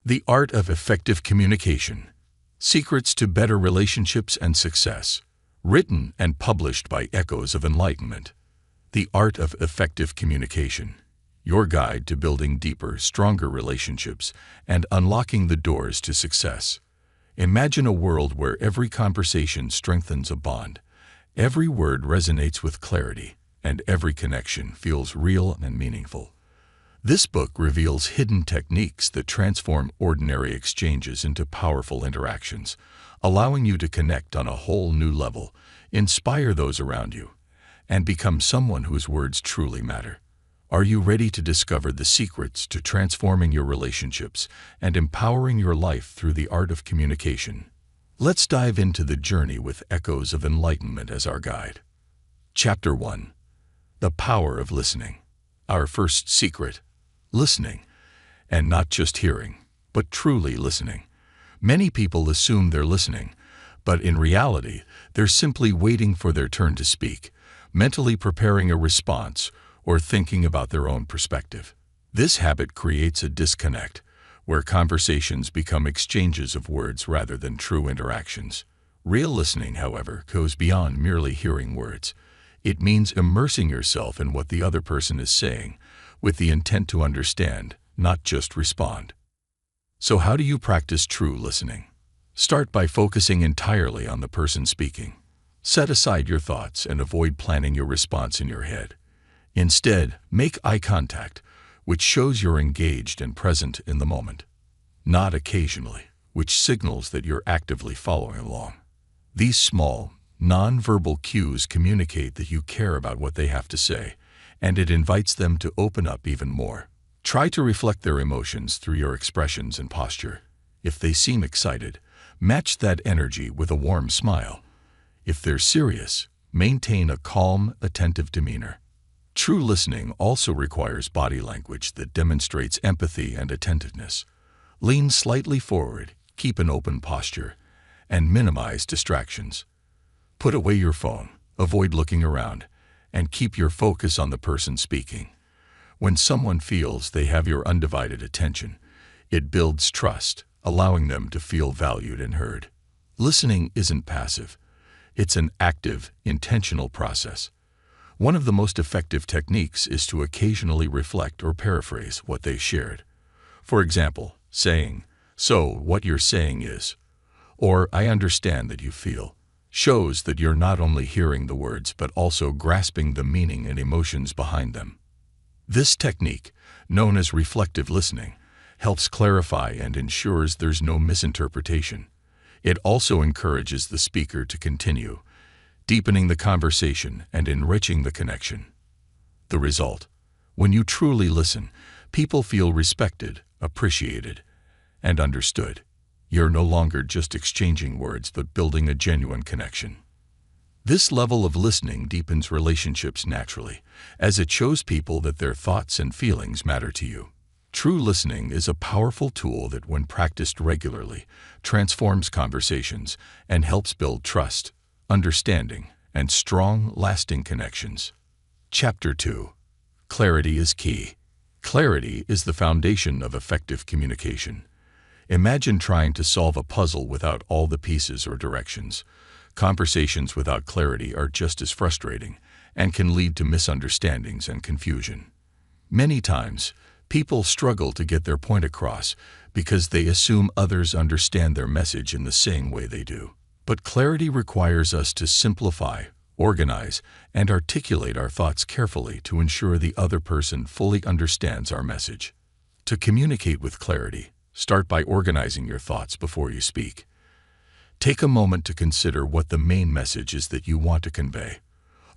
The Art of Effective Communication. Secrets to Better Relationships and Success. Written and published by Echoes of Enlightenment. The Art of Effective Communication. Your guide to building deeper, stronger relationships and unlocking the doors to success. Imagine a world where every conversation strengthens a bond, every word resonates with clarity, and every connection feels real and meaningful. This book reveals hidden techniques that transform ordinary exchanges into powerful interactions, allowing you to connect on a whole new level, inspire those around you, and become someone whose words truly matter. Are you ready to discover the secrets to transforming your relationships and empowering your life through the art of communication? Let's dive into the journey with Echoes of Enlightenment as our guide. Chapter 1. The Power of Listening. Our first secret: listening. And not just hearing, but truly listening. Many people assume they're listening, but in reality, they're simply waiting for their turn to speak, mentally preparing a response, or thinking about their own perspective. This habit creates a disconnect, where conversations become exchanges of words rather than true interactions. Real listening, however, goes beyond merely hearing words. It means immersing yourself in what the other person is saying, with the intent to understand, not just respond. So how do you practice true listening? Start by focusing entirely on the person speaking. Set aside your thoughts and avoid planning your response in your head. Instead, make eye contact, which shows you're engaged and present in the moment. Nod occasionally, which signals that you're actively following along. These small, non-verbal cues communicate that you care about what they have to say, and it invites them to open up even more. Try to reflect their emotions through your expressions and posture. If they seem excited, match that energy with a warm smile. If they're serious, maintain a calm, attentive demeanor. True listening also requires body language that demonstrates empathy and attentiveness. Lean slightly forward, keep an open posture, and minimize distractions. Put away your phone, avoid looking around, and keep your focus on the person speaking. When someone feels they have your undivided attention, it builds trust, allowing them to feel valued and heard. Listening isn't passive. It's an active, intentional process. One of the most effective techniques is to occasionally reflect or paraphrase what they shared. For example, saying, "So, what you're saying is," or "I understand that you feel," shows that you're not only hearing the words but also grasping the meaning and emotions behind them. This technique, known as reflective listening, helps clarify and ensures there's no misinterpretation. It also encourages the speaker to continue, deepening the conversation and enriching the connection. The result: when you truly listen, people feel respected, appreciated, and understood. You're no longer just exchanging words but building a genuine connection. This level of listening deepens relationships naturally, as it shows people that their thoughts and feelings matter to you. True listening is a powerful tool that, when practiced regularly, transforms conversations and helps build trust, understanding, and strong, lasting connections. Chapter 2. Clarity is key. Clarity is the foundation of effective communication. Imagine trying to solve a puzzle without all the pieces or directions. Conversations without clarity are just as frustrating and can lead to misunderstandings and confusion. Many times, people struggle to get their point across because they assume others understand their message in the same way they do. But clarity requires us to simplify, organize, and articulate our thoughts carefully to ensure the other person fully understands our message. To communicate with clarity, start by organizing your thoughts before you speak. Take a moment to consider what the main message is that you want to convey.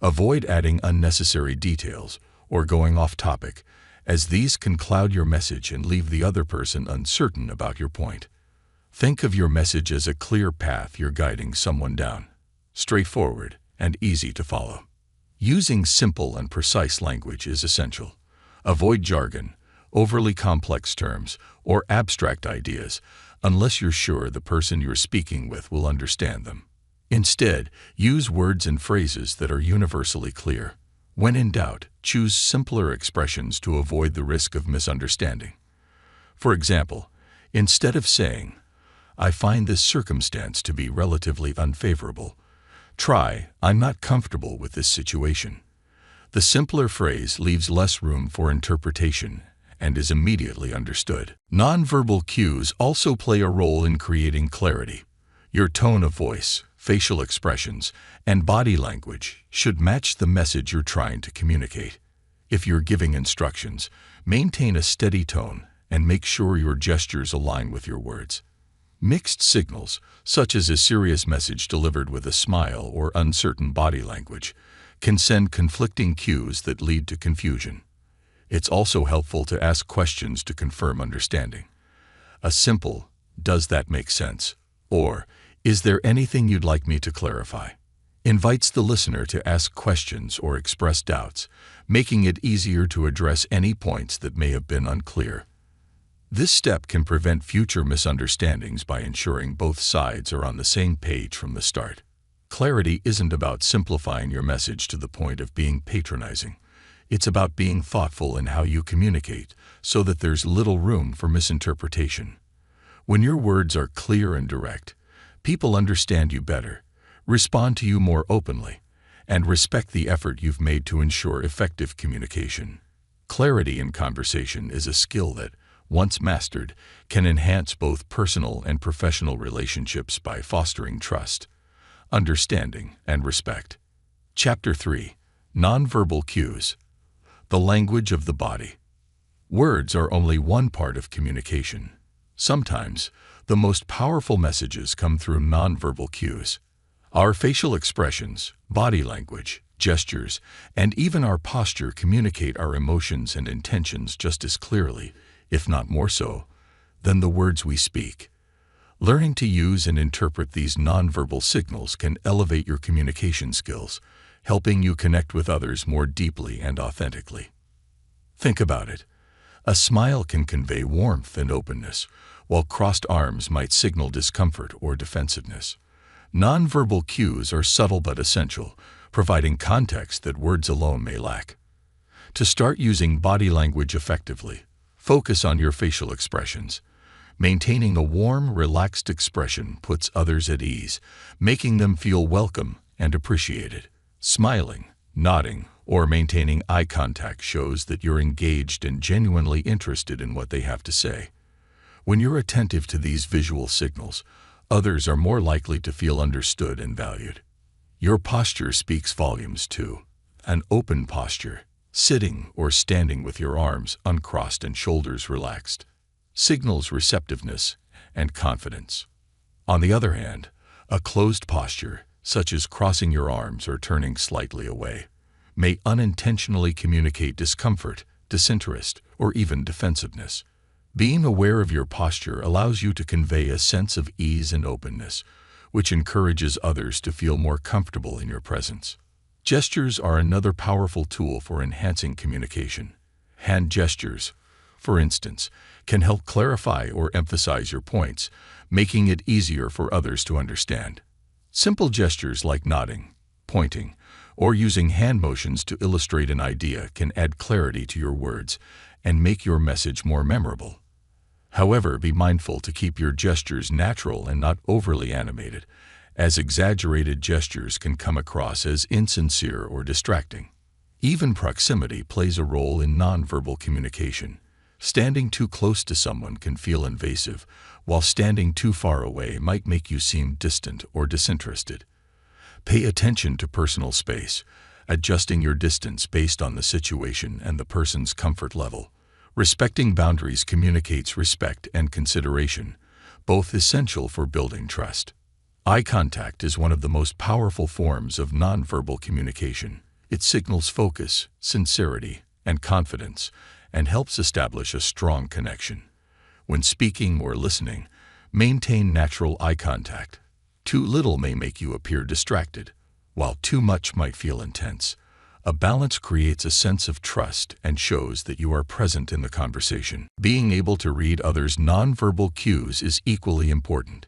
Avoid adding unnecessary details or going off topic, as these can cloud your message and leave the other person uncertain about your point. Think of your message as a clear path you're guiding someone down, straightforward and easy to follow. Using simple and precise language is essential. Avoid jargon, overly complex terms, or abstract ideas unless you're sure the person you're speaking with will understand them. Instead, use words and phrases that are universally clear. When in doubt, choose simpler expressions to avoid the risk of misunderstanding. For example, Instead of saying, "I find this circumstance to be relatively unfavorable," try, "I'm not comfortable with this situation." The simpler phrase leaves less room for interpretation and is immediately understood. Nonverbal cues also play a role in creating clarity. Your tone of voice, facial expressions, and body language should match the message you're trying to communicate. If you're giving instructions, maintain a steady tone and make sure your gestures align with your words. Mixed signals, such as a serious message delivered with a smile or uncertain body language, can send conflicting cues that lead to confusion. It's also helpful to ask questions to confirm understanding. A simple, "Does that make sense?" or "Is there anything you'd like me to clarify?" invites the listener to ask questions or express doubts, making it easier to address any points that may have been unclear. This step can prevent future misunderstandings by ensuring both sides are on the same page from the start. Clarity isn't about simplifying your message to the point of being patronizing. It's about being thoughtful in how you communicate so that there's little room for misinterpretation. When your words are clear and direct, people understand you better, respond to you more openly, and respect the effort you've made to ensure effective communication. Clarity in conversation is a skill that, once mastered, can enhance both personal and professional relationships by fostering trust, understanding, and respect. Chapter 3: Nonverbal Cues. The language of the body. Words are only one part of communication. Sometimes, the most powerful messages come through nonverbal cues. Our facial expressions, body language, gestures, and even our posture communicate our emotions and intentions just as clearly, if not more so, than the words we speak. Learning to use and interpret these nonverbal signals can elevate your communication skills, helping you connect with others more deeply and authentically. Think about it. A smile can convey warmth and openness, while crossed arms might signal discomfort or defensiveness. Nonverbal cues are subtle but essential, providing context that words alone may lack. To start using body language effectively, focus on your facial expressions. Maintaining a warm, relaxed expression puts others at ease, making them feel welcome and appreciated. Smiling, nodding, or maintaining eye contact shows that you're engaged and genuinely interested in what they have to say. When you're attentive to these visual signals, others are more likely to feel understood and valued. Your posture speaks volumes too. An open posture, sitting or standing with your arms uncrossed and shoulders relaxed, signals receptiveness and confidence. On the other hand, a closed posture, such as crossing your arms or turning slightly away, may unintentionally communicate discomfort, disinterest, or even defensiveness. Being aware of your posture allows you to convey a sense of ease and openness, which encourages others to feel more comfortable in your presence. Gestures are another powerful tool for enhancing communication. Hand gestures, for instance, can help clarify or emphasize your points, making it easier for others to understand. Simple gestures like nodding, pointing, or using hand motions to illustrate an idea can add clarity to your words and make your message more memorable. However, be mindful to keep your gestures natural and not overly animated, as exaggerated gestures can come across as insincere or distracting. Even proximity plays a role in nonverbal communication. Standing too close to someone can feel invasive, while standing too far away might make you seem distant or disinterested. Pay attention to personal space, adjusting your distance based on the situation and the person's comfort level. Respecting boundaries communicates respect and consideration, both essential for building trust. Eye contact is one of the most powerful forms of nonverbal communication. It signals focus, sincerity, and confidence, and helps establish a strong connection. When speaking or listening, maintain natural eye contact. Too little may make you appear distracted, while too much might feel intense. A balance creates a sense of trust and shows that you are present in the conversation. Being able to read others' nonverbal cues is equally important.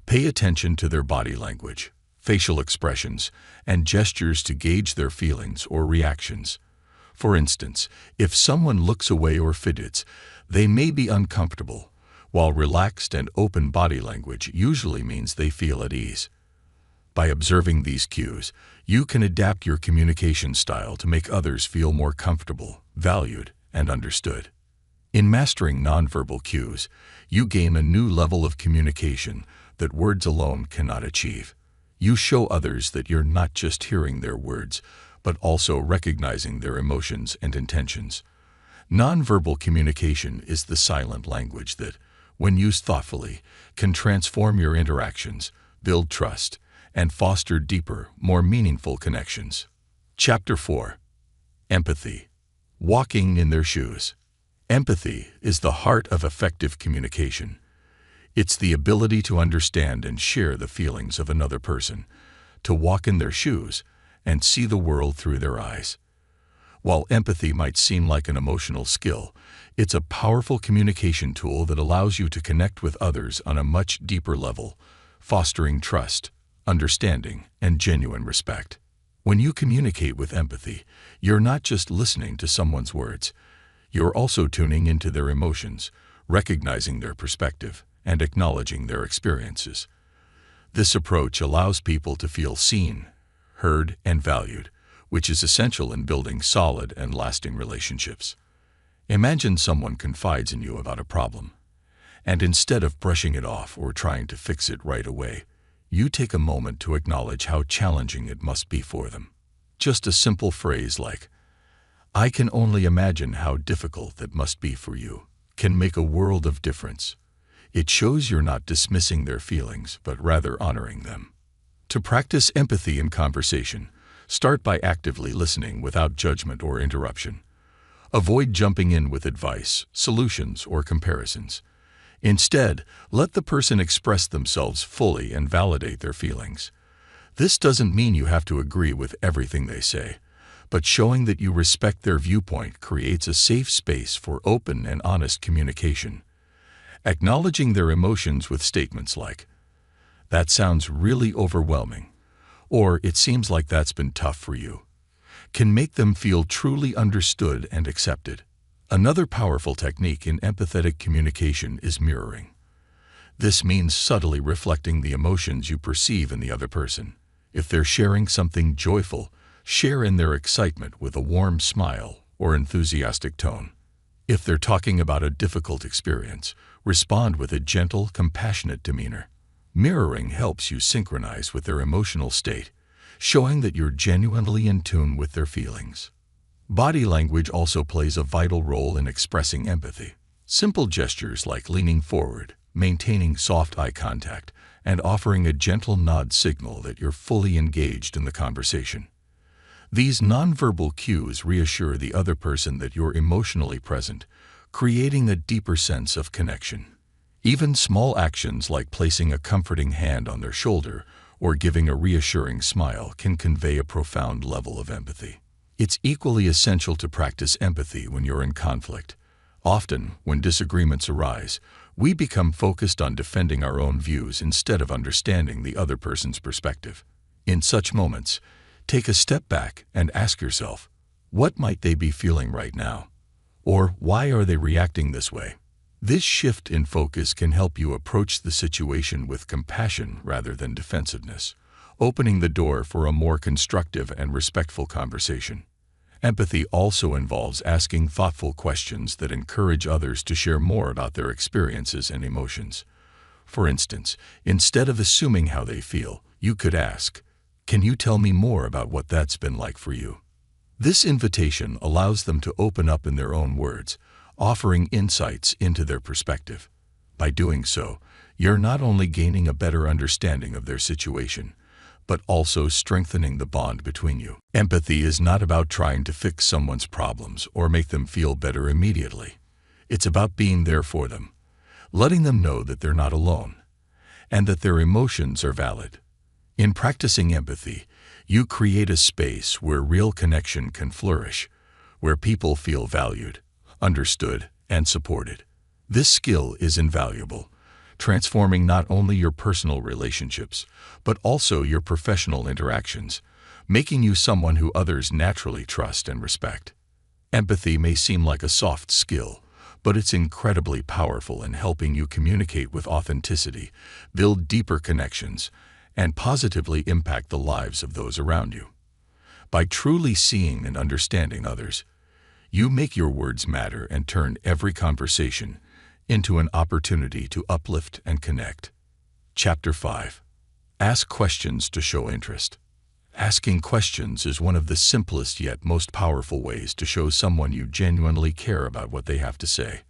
Pay attention to their body language, facial expressions, and gestures to gauge their feelings or reactions. For instance, if someone looks away or fidgets, they may be uncomfortable, while relaxed and open body language usually means they feel at ease. By observing these cues, you can adapt your communication style to make others feel more comfortable, valued, and understood. In mastering nonverbal cues, you gain a new level of communication that words alone cannot achieve. You show others that you're not just hearing their words, but also recognizing their emotions and intentions. Nonverbal communication is the silent language that, when used thoughtfully, can transform your interactions, build trust, and foster deeper, more meaningful connections. Chapter 4. Empathy. Walking in their shoes. Empathy is the heart of effective communication. It's the ability to understand and share the feelings of another person, to walk in their shoes and see the world through their eyes. While empathy might seem like an emotional skill, it's a powerful communication tool that allows you to connect with others on a much deeper level, fostering trust, understanding, and genuine respect. When you communicate with empathy, you're not just listening to someone's words. You're also tuning into their emotions, recognizing their perspective, and acknowledging their experiences. This approach allows people to feel seen, heard, and valued, which is essential in building solid and lasting relationships. Imagine someone confides in you about a problem, and instead of brushing it off or trying to fix it right away, you take a moment to acknowledge how challenging it must be for them. Just a simple phrase like, "I can only imagine how difficult that must be for you," can make a world of difference. It shows you're not dismissing their feelings, but rather honoring them. To practice empathy in conversation, start by actively listening without judgment or interruption. Avoid jumping in with advice, solutions, or comparisons. Instead, let the person express themselves fully and validate their feelings. This doesn't mean you have to agree with everything they say, but showing that you respect their viewpoint creates a safe space for open and honest communication. Acknowledging their emotions with statements like, "That sounds really overwhelming," or "It seems like that's been tough for you," can make them feel truly understood and accepted. Another powerful technique in empathetic communication is mirroring. This means subtly reflecting the emotions you perceive in the other person. If they're sharing something joyful, share in their excitement with a warm smile or enthusiastic tone. If they're talking about a difficult experience, respond with a gentle, compassionate demeanor. Mirroring helps you synchronize with their emotional state, showing that you're genuinely in tune with their feelings. Body language also plays a vital role in expressing empathy. Simple gestures like leaning forward, maintaining soft eye contact, and offering a gentle nod signal that you're fully engaged in the conversation. These nonverbal cues reassure the other person that you're emotionally present, creating a deeper sense of connection. Even small actions like placing a comforting hand on their shoulder or giving a reassuring smile can convey a profound level of empathy. It's equally essential to practice empathy when you're in conflict. Often, when disagreements arise, we become focused on defending our own views instead of understanding the other person's perspective. In such moments, take a step back and ask yourself, what might they be feeling right now? Or why are they reacting this way? This shift in focus can help you approach the situation with compassion rather than defensiveness, opening the door for a more constructive and respectful conversation. Empathy also involves asking thoughtful questions that encourage others to share more about their experiences and emotions. For instance, instead of assuming how they feel, you could ask, "Can you tell me more about what that's been like for you?" This invitation allows them to open up in their own words, offering insights into their perspective. By doing so, you're not only gaining a better understanding of their situation, but also strengthening the bond between you. Empathy is not about trying to fix someone's problems or make them feel better immediately. It's about being there for them, letting them know that they're not alone, and that their emotions are valid. In practicing empathy, you create a space where real connection can flourish, where people feel valued, understood, and supported. This skill is invaluable, transforming not only your personal relationships, but also your professional interactions, making you someone who others naturally trust and respect. Empathy may seem like a soft skill, but it's incredibly powerful in helping you communicate with authenticity, build deeper connections, and positively impact the lives of those around you. By truly seeing and understanding others, you make your words matter and turn every conversation into an opportunity to uplift and connect. Chapter 5. Ask questions to show interest. Asking questions is one of the simplest yet most powerful ways to show someone you genuinely care about what they have to say.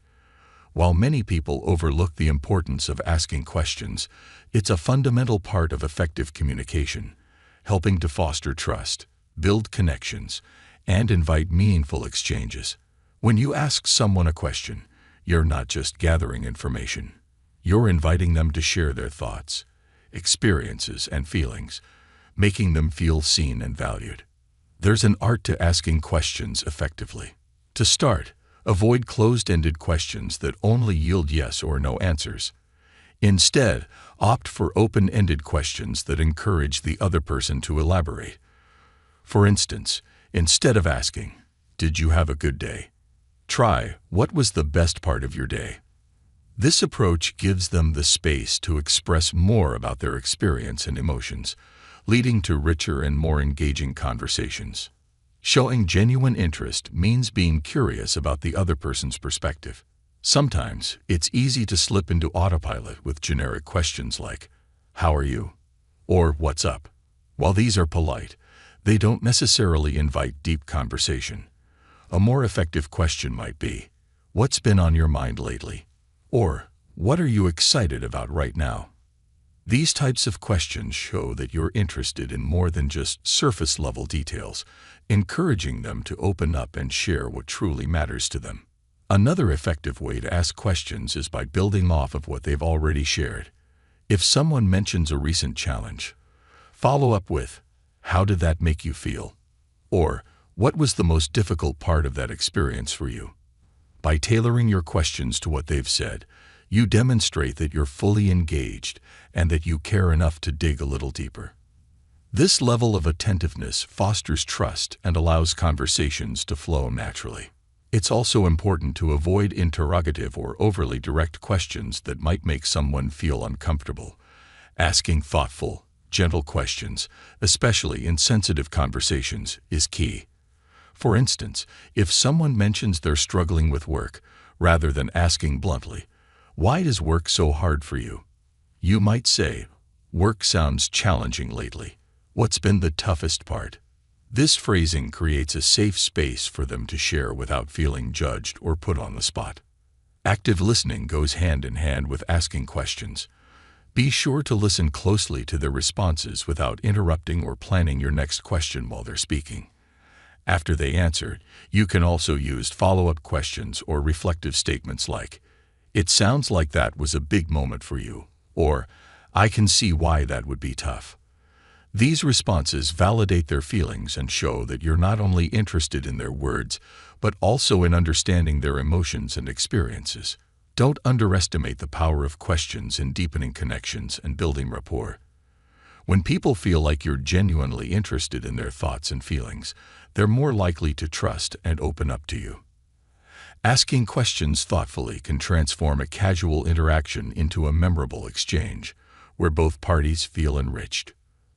While many people overlook the importance of asking questions, it's a fundamental part of effective communication, helping to foster trust, build connections, and invite meaningful exchanges. When you ask someone a question, you're not just gathering information. You're inviting them to share their thoughts, experiences, and feelings, making them feel seen and valued. There's an art to asking questions effectively. To start, avoid closed-ended questions that only yield yes or no answers. Instead, opt for open-ended questions that encourage the other person to elaborate. For instance, instead of asking, "Did you have a good day?" try, "What was the best part of your day?" This approach gives them the space to express more about their experience and emotions, leading to richer and more engaging conversations. Showing genuine interest means being curious about the other person's perspective. Sometimes, it's easy to slip into autopilot with generic questions like, "How are you?" or "What's up?" While these are polite, they don't necessarily invite deep conversation. A more effective question might be, "What's been on your mind lately?" or "What are you excited about right now?" These types of questions show that you're interested in more than just surface-level details, encouraging them to open up and share what truly matters to them. Another effective way to ask questions is by building off of what they've already shared. If someone mentions a recent challenge, follow up with, "How did that make you feel?" or "What was the most difficult part of that experience for you?" By tailoring your questions to what they've said, you demonstrate that you're fully engaged and that you care enough to dig a little deeper. This level of attentiveness fosters trust and allows conversations to flow naturally. It's also important to avoid interrogative or overly direct questions that might make someone feel uncomfortable. Asking thoughtful, gentle questions, especially in sensitive conversations, is key. For instance, if someone mentions they're struggling with work, rather than asking bluntly, "Why is work so hard for you?" you might say, "Work sounds challenging lately. What's been the toughest part?" This phrasing creates a safe space for them to share without feeling judged or put on the spot. Active listening goes hand in hand with asking questions. Be sure to listen closely to their responses without interrupting or planning your next question while they're speaking. After they answer, you can also use follow-up questions or reflective statements like, "It sounds like that was a big moment for you," or "I can see why that would be tough." These responses validate their feelings and show that you're not only interested in their words, but also in understanding their emotions and experiences. Don't underestimate the power of questions in deepening connections and building rapport. When people feel like you're genuinely interested in their thoughts and feelings, they're more likely to trust and open up to you. Asking questions thoughtfully can transform a casual interaction into a memorable exchange, where both parties feel enriched.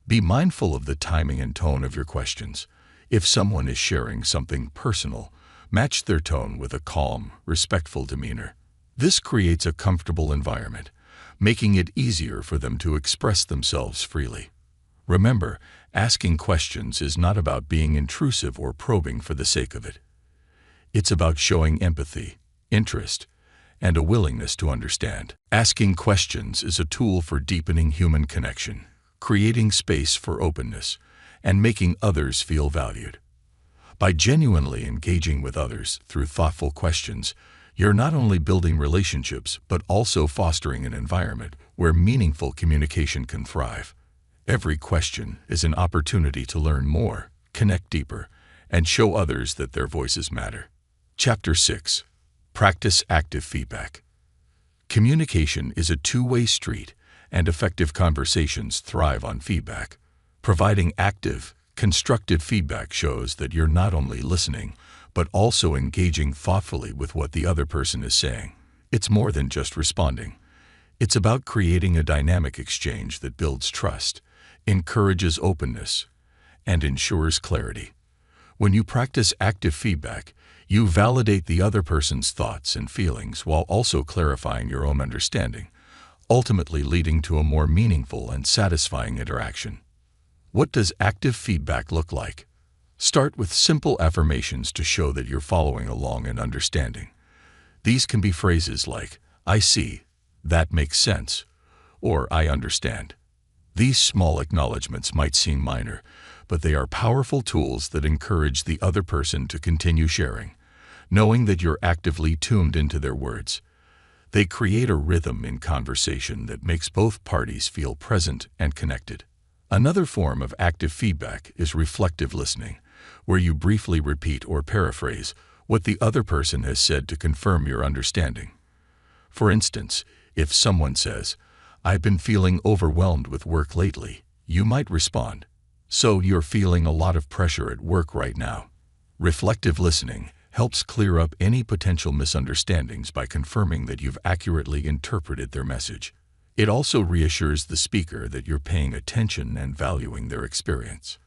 Be mindful of the timing and tone of your questions. If someone is sharing something personal, match their tone with a calm, respectful demeanor. This creates a comfortable environment, making it easier for them to express themselves freely. Remember, asking questions is not about being intrusive or probing for the sake of it. It's about showing empathy, interest, and a willingness to understand. Asking questions is a tool for deepening human connection, creating space for openness, and making others feel valued. By genuinely engaging with others through thoughtful questions, you're not only building relationships, but also fostering an environment where meaningful communication can thrive. Every question is an opportunity to learn more, connect deeper, and show others that their voices matter. Chapter 6. Practice active feedback. Communication is a two-way street, and effective conversations thrive on feedback. Providing active, constructive feedback shows that you're not only listening, but also engaging thoughtfully with what the other person is saying. It's more than just responding. It's about creating a dynamic exchange that builds trust, encourages openness, and ensures clarity. When you practice active feedback, you validate the other person's thoughts and feelings while also clarifying your own understanding, ultimately leading to a more meaningful and satisfying interaction. What does active feedback look like? Start with simple affirmations to show that you're following along and understanding. These can be phrases like, "I see," "That makes sense," or "I understand." These small acknowledgments might seem minor, but they are powerful tools that encourage the other person to continue sharing, knowing that you're actively tuned into their words. They create a rhythm in conversation that makes both parties feel present and connected. Another form of active feedback is reflective listening, where you briefly repeat or paraphrase what the other person has said to confirm your understanding. For instance, if someone says, "I've been feeling overwhelmed with work lately," you might respond, "So you're feeling a lot of pressure at work right now." Reflective listening helps clear up any potential misunderstandings by confirming that you've accurately interpreted their message. It also reassures the speaker that you're paying attention and valuing their experience.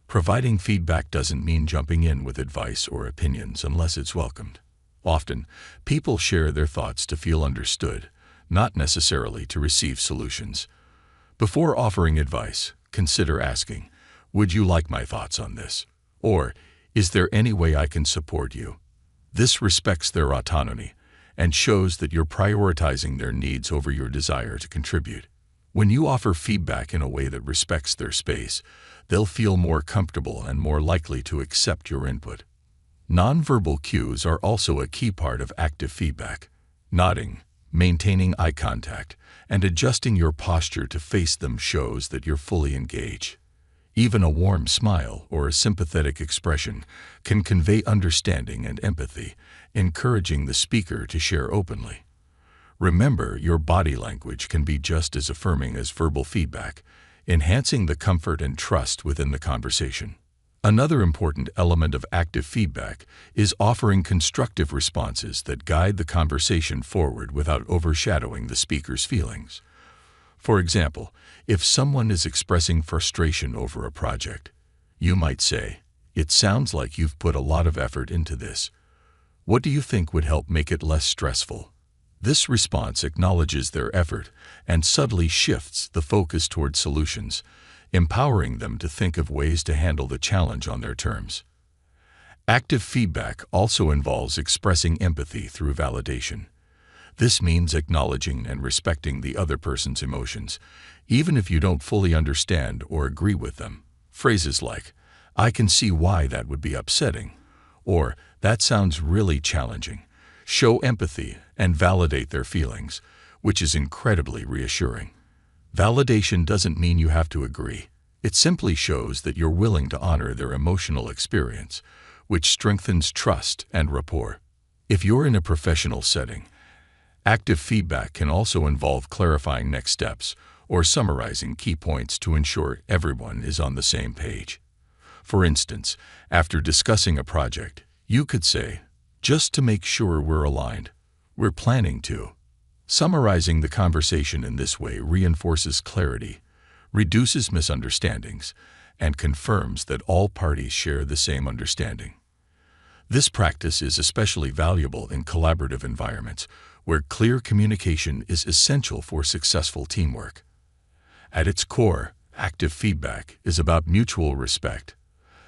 Providing feedback doesn't mean jumping in with advice or opinions unless it's welcomed. Often, people share their thoughts to feel understood, not necessarily to receive solutions. Before offering advice, consider asking, "Would you like my thoughts on this?" Or, "Is there any way I can support you?" This respects their autonomy and shows that you're prioritizing their needs over your desire to contribute. When you offer feedback in a way that respects their space, they'll feel more comfortable and more likely to accept your input. Nonverbal cues are also a key part of active feedback. Nodding, maintaining eye contact, and adjusting your posture to face them shows that you're fully engaged. Even a warm smile or a sympathetic expression can convey understanding and empathy, encouraging the speaker to share openly. Remember, your body language can be just as affirming as verbal feedback, enhancing the comfort and trust within the conversation. Another important element of active feedback is offering constructive responses that guide the conversation forward without overshadowing the speaker's feelings. For example, if someone is expressing frustration over a project, you might say, "It sounds like you've put a lot of effort into this. What do you think would help make it less stressful?" This response acknowledges their effort and subtly shifts the focus toward solutions, empowering them to think of ways to handle the challenge on their terms. Active feedback also involves expressing empathy through validation. This means acknowledging and respecting the other person's emotions, even if you don't fully understand or agree with them. Phrases like, "I can see why that would be upsetting," or "That sounds really challenging," show empathy and validate their feelings, which is incredibly reassuring. Validation doesn't mean you have to agree. It simply shows that you're willing to honor their emotional experience, which strengthens trust and rapport. If you're in a professional setting, active feedback can also involve clarifying next steps or summarizing key points to ensure everyone is on the same page. For instance, after discussing a project, you could say, "Just to make sure we're aligned, we're planning to." Summarizing the conversation in this way reinforces clarity, reduces misunderstandings, and confirms that all parties share the same understanding. This practice is especially valuable in collaborative environments where clear communication is essential for successful teamwork. At its core, active feedback is about mutual respect,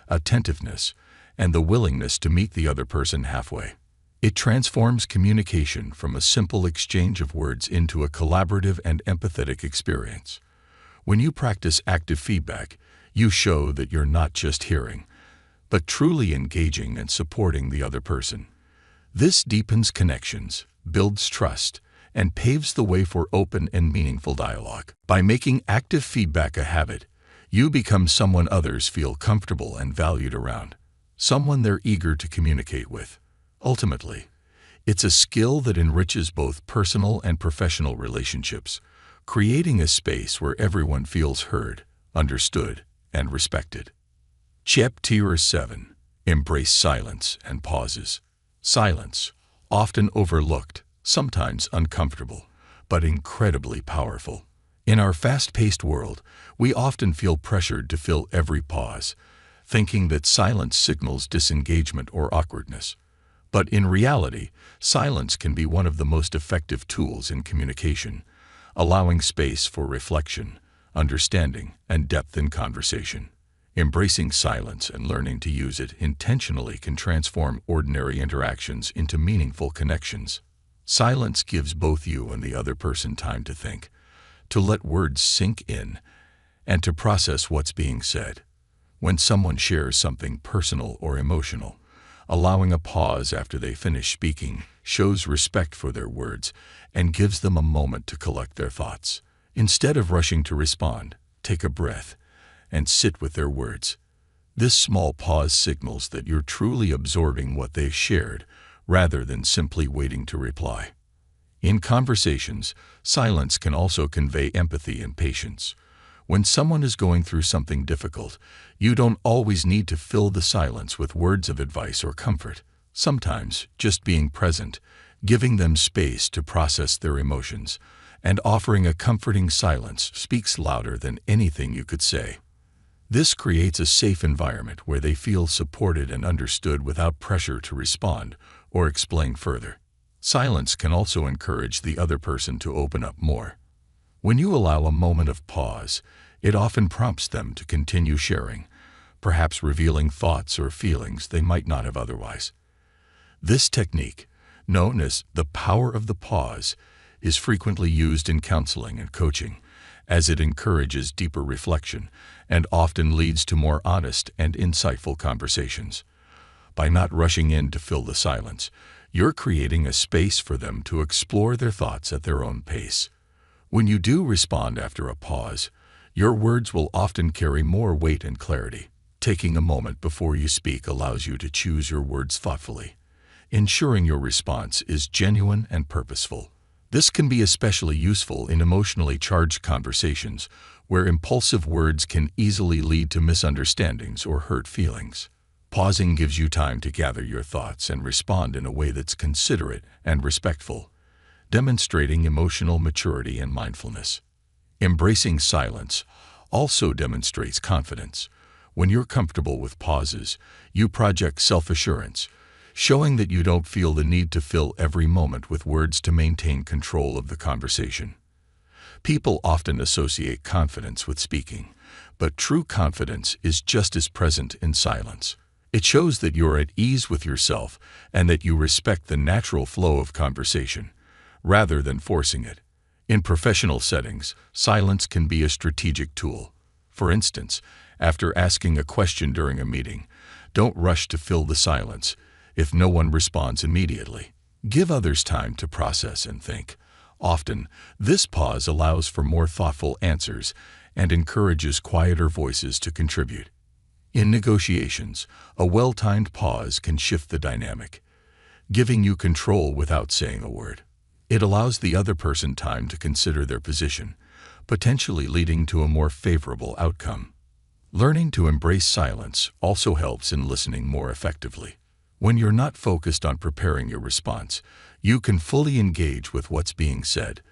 attentiveness, and the willingness to meet the other person halfway. It transforms communication from a simple exchange of words into a collaborative and empathetic experience. When you practice active feedback, you show that you're not just hearing, but truly engaging and supporting the other person. This deepens connections, builds trust, and paves the way for open and meaningful dialogue. By making active feedback a habit, you become someone others feel comfortable and valued around, someone they're eager to communicate with. Ultimately, it's a skill that enriches both personal and professional relationships, creating a space where everyone feels heard, understood, and respected. Chapter 7. Embrace silence and pauses. Silence, often overlooked, sometimes uncomfortable, but incredibly powerful. In our fast-paced world, we often feel pressured to fill every pause, thinking that silence signals disengagement or awkwardness. But in reality, silence can be one of the most effective tools in communication, allowing space for reflection, understanding, and depth in conversation. Embracing silence and learning to use it intentionally can transform ordinary interactions into meaningful connections. Silence gives both you and the other person time to think, to let words sink in, and to process what's being said. When someone shares something personal or emotional, allowing a pause after they finish speaking shows respect for their words and gives them a moment to collect their thoughts. Instead of rushing to respond, take a breath and sit with their words. This small pause signals that you're truly absorbing what they've shared rather than simply waiting to reply. In conversations, silence can also convey empathy and patience. When someone is going through something difficult, you don't always need to fill the silence with words of advice or comfort. Sometimes, just being present, giving them space to process their emotions, and offering a comforting silence speaks louder than anything you could say. This creates a safe environment where they feel supported and understood without pressure to respond or explain further. Silence can also encourage the other person to open up more. When you allow a moment of pause, it often prompts them to continue sharing, perhaps revealing thoughts or feelings they might not have otherwise. This technique, known as the power of the pause, is frequently used in counseling and coaching, as it encourages deeper reflection and often leads to more honest and insightful conversations. By not rushing in to fill the silence, you're creating a space for them to explore their thoughts at their own pace. When you do respond after a pause, your words will often carry more weight and clarity. Taking a moment before you speak allows you to choose your words thoughtfully, ensuring your response is genuine and purposeful. This can be especially useful in emotionally charged conversations where impulsive words can easily lead to misunderstandings or hurt feelings. Pausing gives you time to gather your thoughts and respond in a way that's considerate and respectful, demonstrating emotional maturity and mindfulness. Embracing silence also demonstrates confidence. When you're comfortable with pauses, you project self-assurance, showing that you don't feel the need to fill every moment with words to maintain control of the conversation. People often associate confidence with speaking, but true confidence is just as present in silence. It shows that you're at ease with yourself and that you respect the natural flow of conversation, rather than forcing it. In professional settings, silence can be a strategic tool. For instance, after asking a question during a meeting, don't rush to fill the silence if no one responds immediately. Give others time to process and think. Often, this pause allows for more thoughtful answers and encourages quieter voices to contribute. In negotiations, a well-timed pause can shift the dynamic, giving you control without saying a word. It allows the other person time to consider their position, potentially leading to a more favorable outcome. Learning to embrace silence also helps in listening more effectively. When you're not focused on preparing your response, you can fully engage with what's being said,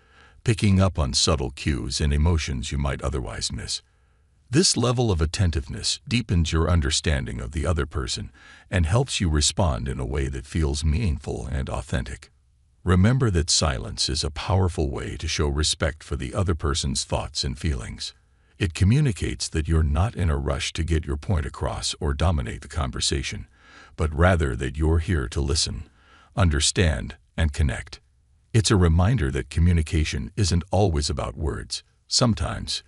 picking up on subtle cues and emotions you might otherwise miss. This level of attentiveness deepens your understanding of the other person and helps you respond in a way that feels meaningful and authentic. Remember that silence is a powerful way to show respect for the other person's thoughts and feelings. It communicates that you're not in a rush to get your point across or dominate the conversation, but rather that you're here to listen, understand, and connect. It's a reminder that communication isn't always about words. Sometimes,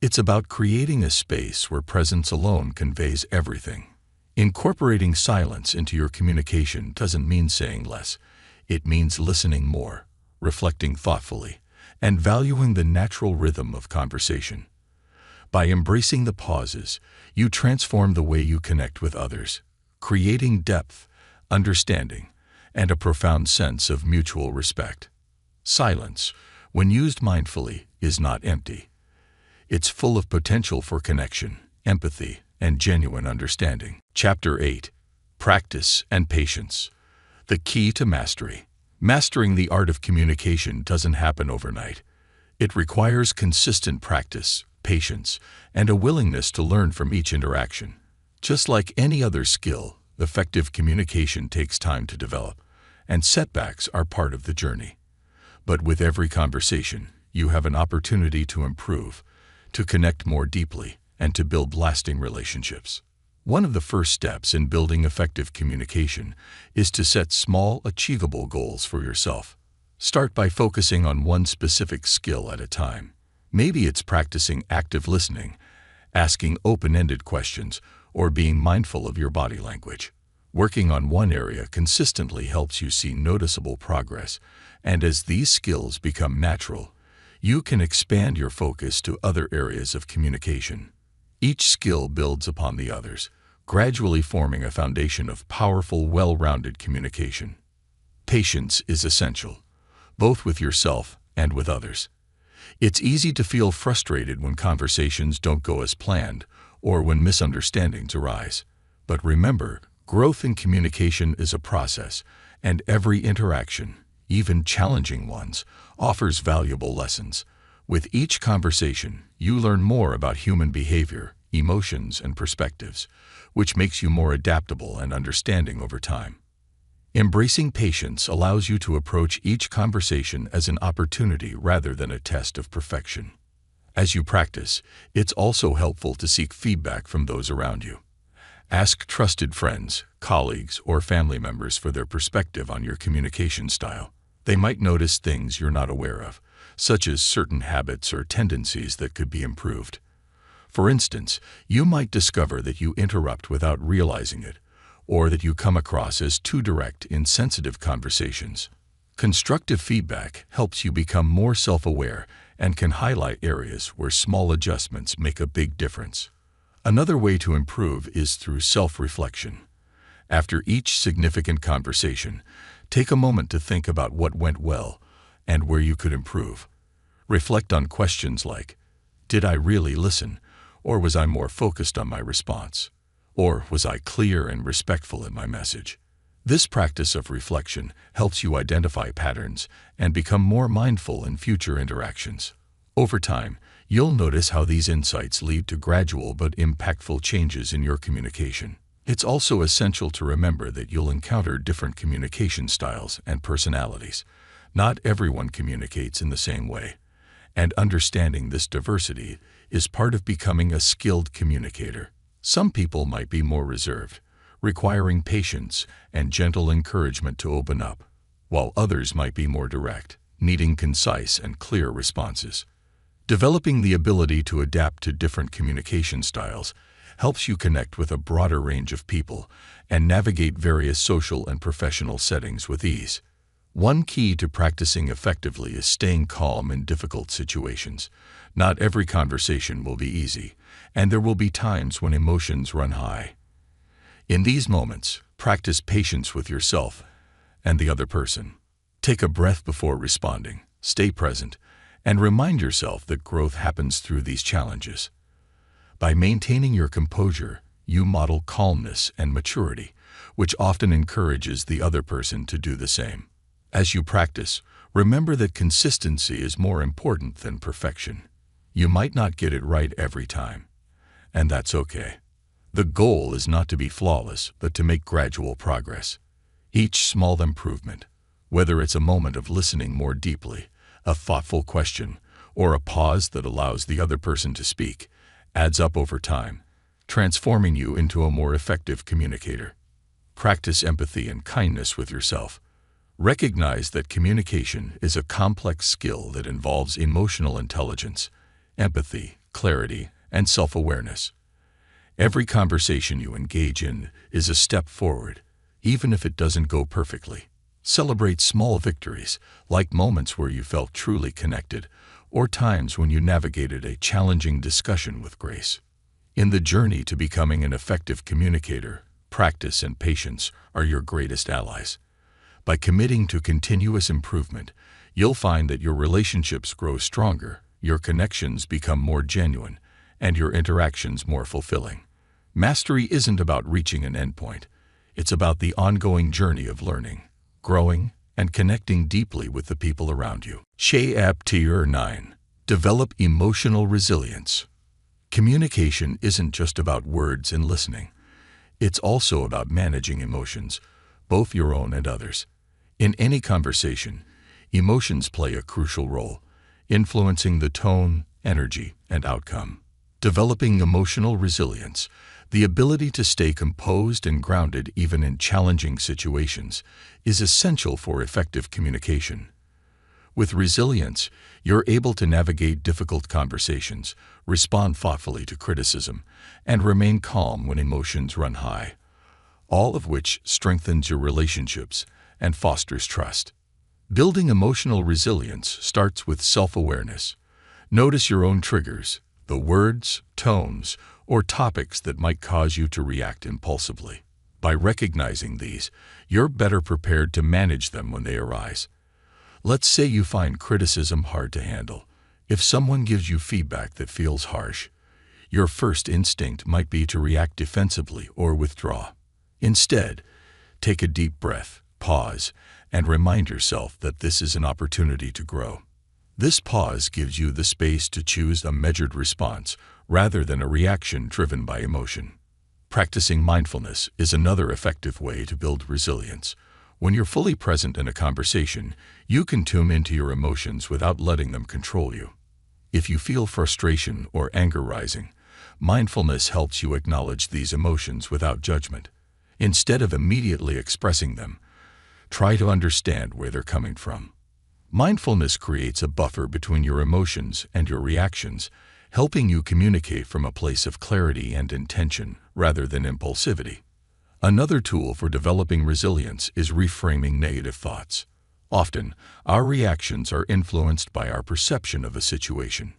it's about creating a space where presence alone conveys everything. Incorporating silence into your communication doesn't mean saying less. It means listening more, reflecting thoughtfully, and valuing the natural rhythm of conversation. By embracing the pauses, you transform the way you connect with others, creating depth, understanding, and a profound sense of mutual respect. Silence, when used mindfully, is not empty. It's full of potential for connection, empathy, and genuine understanding. Chapter 8. Practice and patience. The key to mastery. Mastering the art of communication doesn't happen overnight. It requires consistent practice, patience, and a willingness to learn from each interaction. Just like any other skill, effective communication takes time to develop, and setbacks are part of the journey. But with every conversation, you have an opportunity to improve, to connect more deeply, and to build lasting relationships. One of the first steps in building effective communication is to set small, achievable goals for yourself. Start by focusing on one specific skill at a time. Maybe it's practicing active listening, asking open-ended questions, or being mindful of your body language. Working on one area consistently helps you see noticeable progress, and as these skills become natural, you can expand your focus to other areas of communication. Each skill builds upon the others, gradually forming a foundation of powerful, well-rounded communication. Patience is essential, both with yourself and with others. It's easy to feel frustrated when conversations don't go as planned or when misunderstandings arise. But remember, growth in communication is a process, and every interaction, even challenging ones, offers valuable lessons. With each conversation, you learn more about human behavior, emotions, and perspectives, which makes you more adaptable and understanding over time. Embracing patience allows you to approach each conversation as an opportunity rather than a test of perfection. As you practice, it's also helpful to seek feedback from those around you. Ask trusted friends, colleagues, or family members for their perspective on your communication style. They might notice things you're not aware of, such as certain habits or tendencies that could be improved. For instance, you might discover that you interrupt without realizing it, or that you come across as too direct in sensitive conversations. Constructive feedback helps you become more self-aware and can highlight areas where small adjustments make a big difference. Another way to improve is through self-reflection. After each significant conversation, take a moment to think about what went well and where you could improve. Reflect on questions like, did I really listen, or was I more focused on my response? Or was I clear and respectful in my message? This practice of reflection helps you identify patterns and become more mindful in future interactions. Over time, you'll notice how these insights lead to gradual but impactful changes in your communication. It's also essential to remember that you'll encounter different communication styles and personalities. Not everyone communicates in the same way, and understanding this diversity is part of becoming a skilled communicator. Some people might be more reserved, requiring patience and gentle encouragement to open up, while others might be more direct, needing concise and clear responses. Developing the ability to adapt to different communication styles helps you connect with a broader range of people and navigate various social and professional settings with ease. One key to practicing effectively is staying calm in difficult situations. Not every conversation will be easy, and there will be times when emotions run high. In these moments, practice patience with yourself and the other person. Take a breath before responding, stay present, and remind yourself that growth happens through these challenges. By maintaining your composure, you model calmness and maturity, which often encourages the other person to do the same. As you practice, remember that consistency is more important than perfection. You might not get it right every time, and that's okay. The goal is not to be flawless, but to make gradual progress. Each small improvement, whether it's a moment of listening more deeply, a thoughtful question, or a pause that allows the other person to speak, adds up over time, transforming you into a more effective communicator. Practice empathy and kindness with yourself. Recognize that communication is a complex skill that involves emotional intelligence, empathy, clarity, and self-awareness. Every conversation you engage in is a step forward, even if it doesn't go perfectly. Celebrate small victories, like moments where you felt truly connected, or times when you navigated a challenging discussion with grace. In the journey to becoming an effective communicator, practice and patience are your greatest allies. By committing to continuous improvement, you'll find that your relationships grow stronger, your connections become more genuine, and your interactions more fulfilling. Mastery isn't about reaching an endpoint. It's about the ongoing journey of learning, growing, and connecting deeply with the people around you. Chapter 9. Develop emotional resilience. Communication isn't just about words and listening. It's also about managing emotions, both your own and others. In any conversation, emotions play a crucial role, influencing the tone, energy, and outcome. Developing emotional resilience, the ability to stay composed and grounded even in challenging situations, is essential for effective communication. With resilience, you're able to navigate difficult conversations, respond thoughtfully to criticism, and remain calm when emotions run high, all of which strengthens your relationships and fosters trust. Building emotional resilience starts with self-awareness. Notice your own triggers, the words, tones, or topics that might cause you to react impulsively. By recognizing these, you're better prepared to manage them when they arise. Let's say you find criticism hard to handle. If someone gives you feedback that feels harsh, your first instinct might be to react defensively or withdraw. Instead, take a deep breath, pause, and remind yourself that this is an opportunity to grow. This pause gives you the space to choose a measured response rather than a reaction driven by emotion. Practicing mindfulness is another effective way to build resilience. When you're fully present in a conversation, you can tune into your emotions without letting them control you. If you feel frustration or anger rising, mindfulness helps you acknowledge these emotions without judgment. Instead of immediately expressing them, try to understand where they're coming from. Mindfulness creates a buffer between your emotions and your reactions, helping you communicate from a place of clarity and intention rather than impulsivity. Another tool for developing resilience is reframing negative thoughts. Often, our reactions are influenced by our perception of a situation.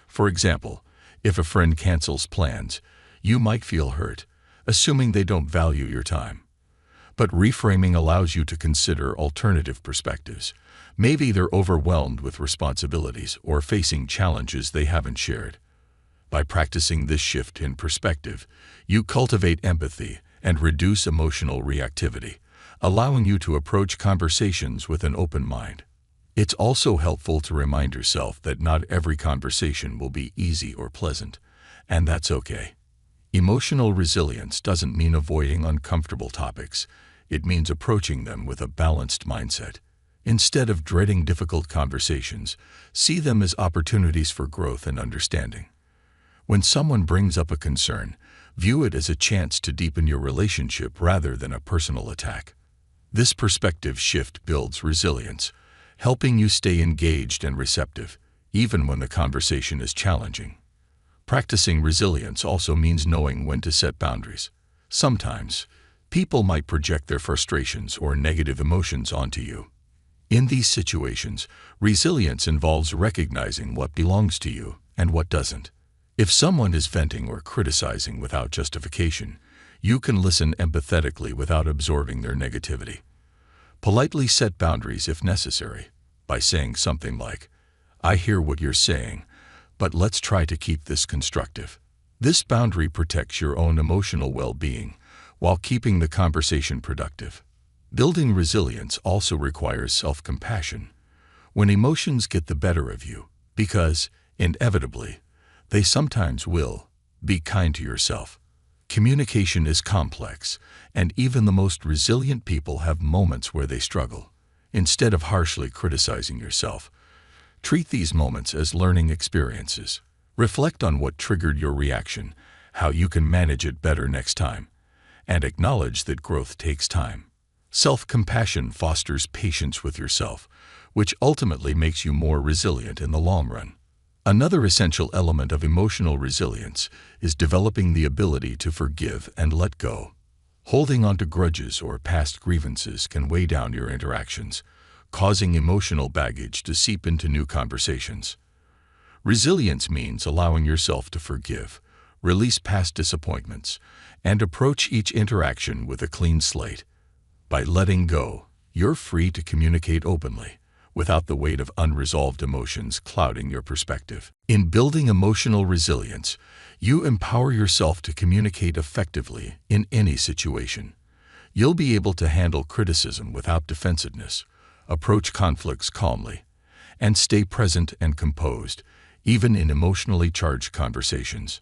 For example, if a friend cancels plans, you might feel hurt, assuming they don't value your time. But reframing allows you to consider alternative perspectives. Maybe they're overwhelmed with responsibilities or facing challenges they haven't shared. By practicing this shift in perspective, you cultivate empathy and reduce emotional reactivity, allowing you to approach conversations with an open mind. It's also helpful to remind yourself that not every conversation will be easy or pleasant, and that's okay. Emotional resilience doesn't mean avoiding uncomfortable topics. It means approaching them with a balanced mindset. Instead of dreading difficult conversations, see them as opportunities for growth and understanding. When someone brings up a concern, view it as a chance to deepen your relationship rather than a personal attack. This perspective shift builds resilience, helping you stay engaged and receptive, even when the conversation is challenging. Practicing resilience also means knowing when to set boundaries. Sometimes, people might project their frustrations or negative emotions onto you. In these situations, resilience involves recognizing what belongs to you and what doesn't. If someone is venting or criticizing without justification, you can listen empathetically without absorbing their negativity. Politely set boundaries if necessary, by saying something like, "I hear what you're saying, but let's try to keep this constructive." This boundary protects your own emotional well-being while keeping the conversation productive. Building resilience also requires self-compassion. When emotions get the better of you, because, inevitably, they sometimes will, be kind to yourself. Communication is complex, and even the most resilient people have moments where they struggle. Instead of harshly criticizing yourself, treat these moments as learning experiences. Reflect on what triggered your reaction, how you can manage it better next time, and acknowledge that growth takes time. Self-compassion fosters patience with yourself, which ultimately makes you more resilient in the long run. Another essential element of emotional resilience is developing the ability to forgive and let go. Holding on to grudges or past grievances can weigh down your interactions, causing emotional baggage to seep into new conversations. Resilience means allowing yourself to forgive, release past disappointments, and approach each interaction with a clean slate. By letting go, you're free to communicate openly, without the weight of unresolved emotions clouding your perspective. In building emotional resilience, you empower yourself to communicate effectively in any situation. You'll be able to handle criticism without defensiveness, approach conflicts calmly, and stay present and composed, even in emotionally charged conversations.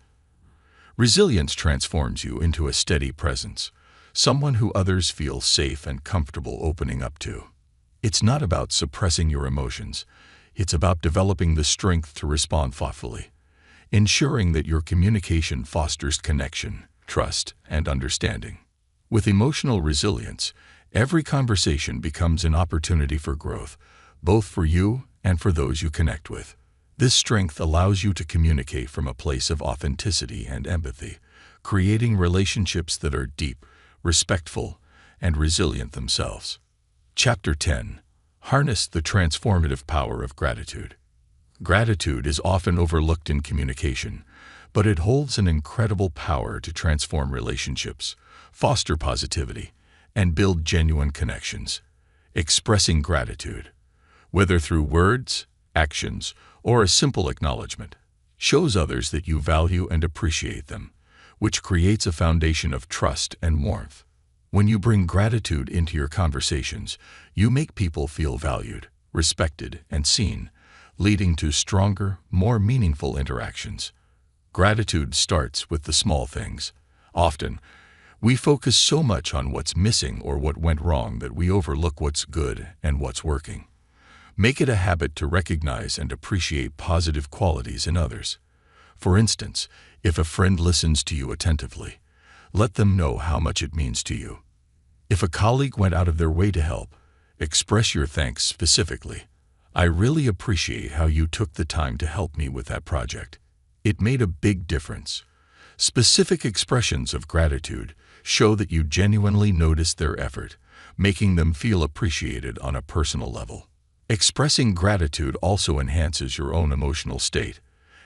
Resilience transforms you into a steady presence, someone who others feel safe and comfortable opening up to. It's not about suppressing your emotions. It's about developing the strength to respond thoughtfully, ensuring that your communication fosters connection, trust, and understanding. With emotional resilience, every conversation becomes an opportunity for growth, both for you and for those you connect with. This strength allows you to communicate from a place of authenticity and empathy, creating relationships that are deep, respectful, and resilient themselves. Chapter 10. Harness the transformative power of gratitude. Gratitude is often overlooked in communication, but it holds an incredible power to transform relationships, foster positivity, and build genuine connections. Expressing gratitude, whether through words, actions, or a simple acknowledgement, shows others that you value and appreciate them, which creates a foundation of trust and warmth. When you bring gratitude into your conversations, you make people feel valued, respected, and seen, leading to stronger, more meaningful interactions. Gratitude starts with the small things. Often, we focus so much on what's missing or what went wrong that we overlook what's good and what's working. Make it a habit to recognize and appreciate positive qualities in others. For instance, if a friend listens to you attentively, let them know how much it means to you. If a colleague went out of their way to help, express your thanks specifically. I really appreciate how you took the time to help me with that project. It made a big difference. Specific expressions of gratitude show that you genuinely noticed their effort, making them feel appreciated on a personal level. Expressing gratitude also enhances your own emotional state,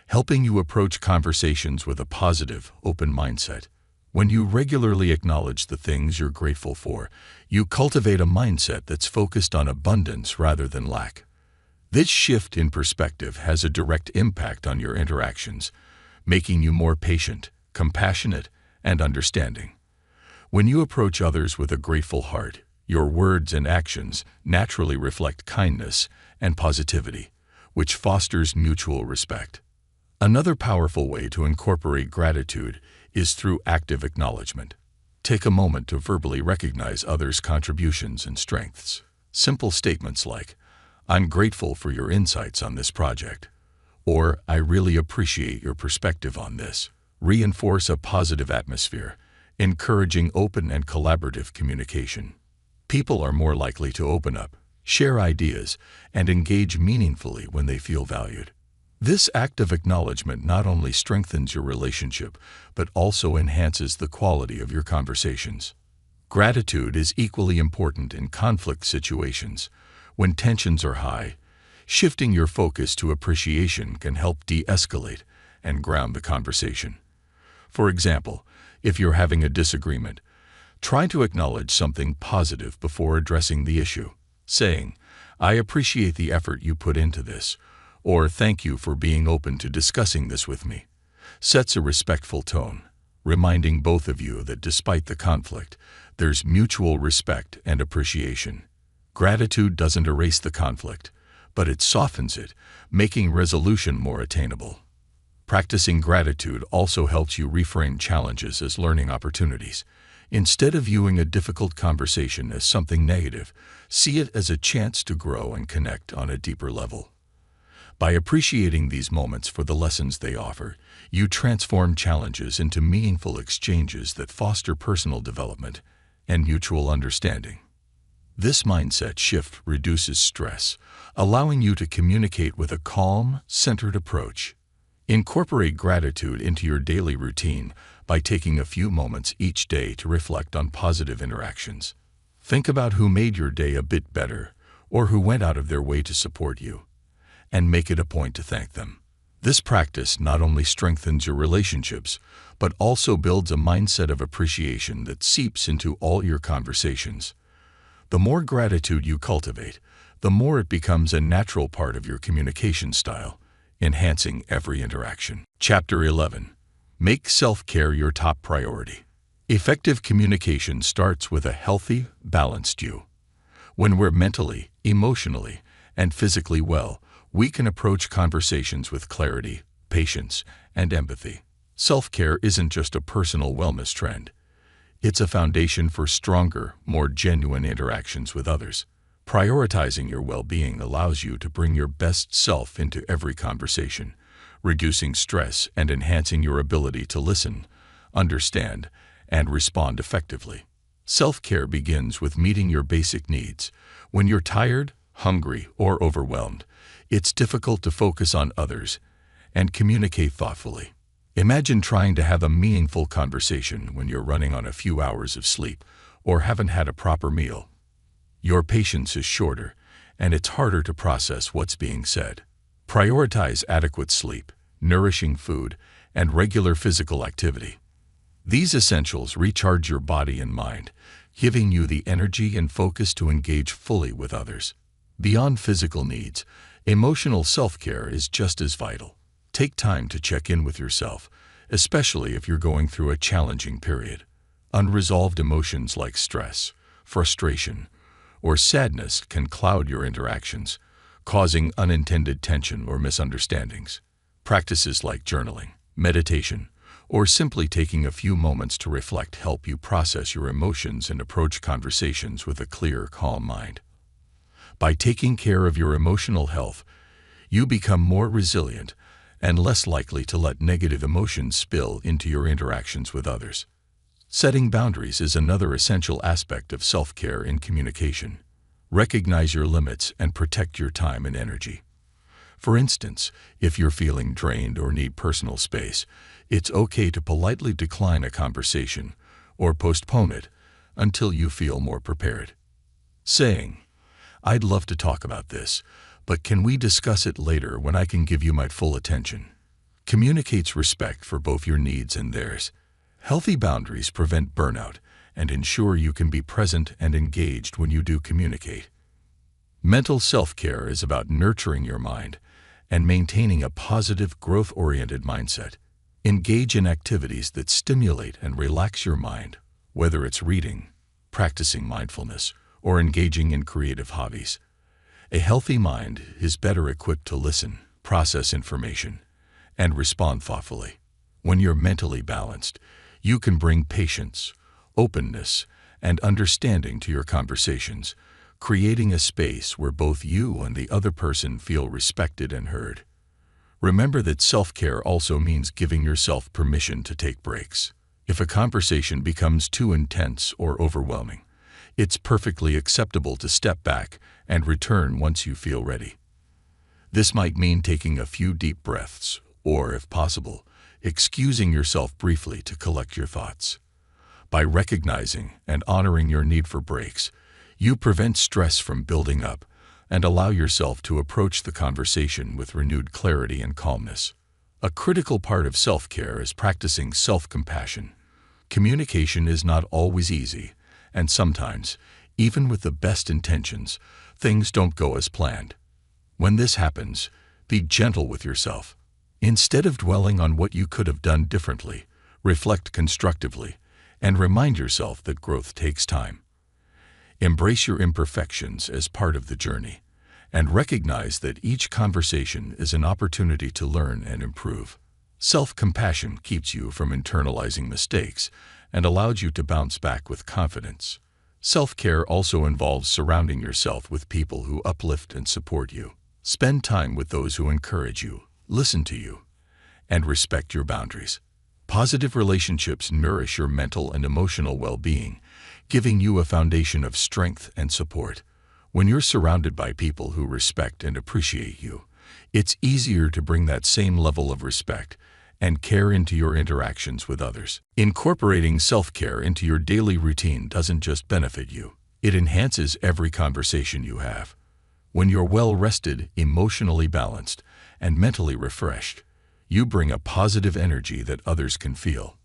helping you approach conversations with a positive, open mindset. When you regularly acknowledge the things you're grateful for, you cultivate a mindset that's focused on abundance rather than lack. This shift in perspective has a direct impact on your interactions, making you more patient, compassionate, and understanding. When you approach others with a grateful heart, your words and actions naturally reflect kindness and positivity, which fosters mutual respect. Another powerful way to incorporate gratitude is through active acknowledgement. Take a moment to verbally recognize others' contributions and strengths. Simple statements like, "I'm grateful for your insights on this project," or "I really appreciate your perspective on this," reinforce a positive atmosphere, encouraging open and collaborative communication. People are more likely to open up, share ideas, and engage meaningfully when they feel valued. This act of acknowledgement not only strengthens your relationship, but also enhances the quality of your conversations. Gratitude is equally important in conflict situations. When tensions are high, shifting your focus to appreciation can help de-escalate and ground the conversation. For example, if you're having a disagreement, try to acknowledge something positive before addressing the issue, saying, "I appreciate the effort you put into this," or "Thank you for being open to discussing this with me," sets a respectful tone, reminding both of you that despite the conflict, there's mutual respect and appreciation. Gratitude doesn't erase the conflict, but it softens it, making resolution more attainable. Practicing gratitude also helps you reframe challenges as learning opportunities. Instead of viewing a difficult conversation as something negative, see it as a chance to grow and connect on a deeper level. By appreciating these moments for the lessons they offer, you transform challenges into meaningful exchanges that foster personal development and mutual understanding. This mindset shift reduces stress, allowing you to communicate with a calm, centered approach. Incorporate gratitude into your daily routine by taking a few moments each day to reflect on positive interactions. Think about who made your day a bit better or who went out of their way to support you, and make it a point to thank them. This practice not only strengthens your relationships, but also builds a mindset of appreciation that seeps into all your conversations. The more gratitude you cultivate, the more it becomes a natural part of your communication style, enhancing every interaction. Chapter 11. Make self-care your top priority. Effective communication starts with a healthy, balanced you. When we're mentally, emotionally, and physically well, we can approach conversations with clarity, patience, and empathy. Self-care isn't just a personal wellness trend. It's a foundation for stronger, more genuine interactions with others. Prioritizing your well-being allows you to bring your best self into every conversation, reducing stress and enhancing your ability to listen, understand, and respond effectively. Self-care begins with meeting your basic needs. When you're tired, hungry, or overwhelmed, it's difficult to focus on others and communicate thoughtfully. Imagine trying to have a meaningful conversation when you're running on a few hours of sleep or haven't had a proper meal. Your patience is shorter, and it's harder to process what's being said. Prioritize adequate sleep, nourishing food, and regular physical activity. These essentials recharge your body and mind, giving you the energy and focus to engage fully with others. Beyond physical needs, emotional self-care is just as vital. Take time to check in with yourself, especially if you're going through a challenging period. Unresolved emotions like stress, frustration, or sadness can cloud your interactions, causing unintended tension or misunderstandings. Practices like journaling, meditation, or simply taking a few moments to reflect help you process your emotions and approach conversations with a clear, calm mind. By taking care of your emotional health, you become more resilient and less likely to let negative emotions spill into your interactions with others. Setting boundaries is another essential aspect of self-care in communication. Recognize your limits and protect your time and energy. For instance, if you're feeling drained or need personal space, it's okay to politely decline a conversation or postpone it until you feel more prepared. Saying, "I'd love to talk about this, but can we discuss it later when I can give you my full attention?" communicates respect for both your needs and theirs. Healthy boundaries prevent burnout and ensure you can be present and engaged when you do communicate. Mental self-care is about nurturing your mind and maintaining a positive, growth-oriented mindset. Engage in activities that stimulate and relax your mind, whether it's reading, practicing mindfulness, or engaging in creative hobbies. A healthy mind is better equipped to listen, process information, and respond thoughtfully. When you're mentally balanced, you can bring patience, openness, and understanding to your conversations, creating a space where both you and the other person feel respected and heard. Remember that self-care also means giving yourself permission to take breaks. If a conversation becomes too intense or overwhelming, it's perfectly acceptable to step back and return once you feel ready. This might mean taking a few deep breaths, or, if possible, excusing yourself briefly to collect your thoughts. By recognizing and honoring your need for breaks, you prevent stress from building up and allow yourself to approach the conversation with renewed clarity and calmness. A critical part of self-care is practicing self-compassion. Communication is not always easy, and sometimes, even with the best intentions, things don't go as planned. When this happens, be gentle with yourself. Instead of dwelling on what you could have done differently, reflect constructively and remind yourself that growth takes time. Embrace your imperfections as part of the journey and recognize that each conversation is an opportunity to learn and improve. Self-compassion keeps you from internalizing mistakes and allows you to bounce back with confidence. Self-care also involves surrounding yourself with people who uplift and support you. Spend time with those who encourage you, listen to you, and respect your boundaries. Positive relationships nourish your mental and emotional well-being, giving you a foundation of strength and support. When you're surrounded by people who respect and appreciate you, it's easier to bring that same level of respect and care into your interactions with others. Incorporating self-care into your daily routine doesn't just benefit you, it enhances every conversation you have. When you're well-rested, emotionally balanced, and mentally refreshed, you bring a positive energy that others can feel.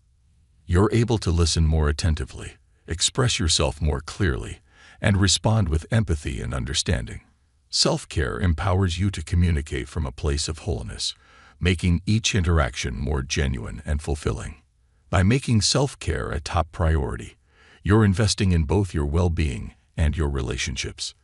You're able to listen more attentively, express yourself more clearly, and respond with empathy and understanding. Self-care empowers you to communicate from a place of wholeness, making each interaction more genuine and fulfilling. By making self-care a top priority, you're investing in both your well-being and your relationships.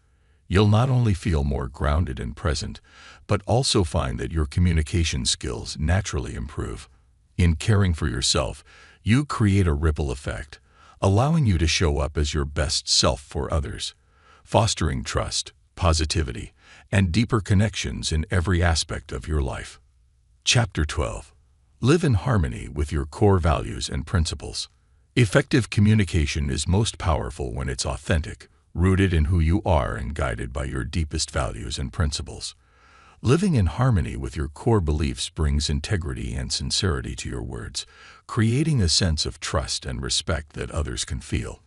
You'll not only feel more grounded and present, but also find that your communication skills naturally improve. In caring for yourself, you create a ripple effect, allowing you to show up as your best self for others, fostering trust, positivity, and deeper connections in every aspect of your life. Chapter 12. Live in harmony with your core values and principles. Effective communication is most powerful when it's authentic, rooted in who you are and guided by your deepest values and principles. Living in harmony with your core beliefs brings integrity and sincerity to your words, creating a sense of trust and respect that others can feel.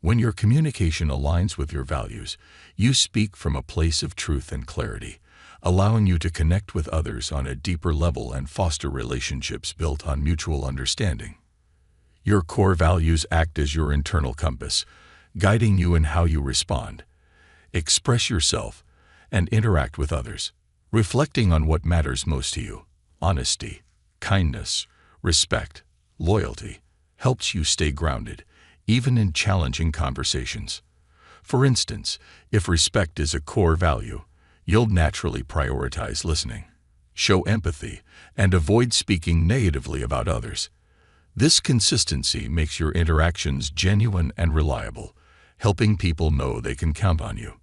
When your communication aligns with your values, you speak from a place of truth and clarity, allowing you to connect with others on a deeper level and foster relationships built on mutual understanding. Your core values act as your internal compass, guiding you in how you respond, express yourself, and interact with others. Reflecting on what matters most to you, honesty, kindness, respect, loyalty, helps you stay grounded, even in challenging conversations. For instance, if respect is a core value, you'll naturally prioritize listening, show empathy, and avoid speaking negatively about others. This consistency makes your interactions genuine and reliable, helping people know they can count on you.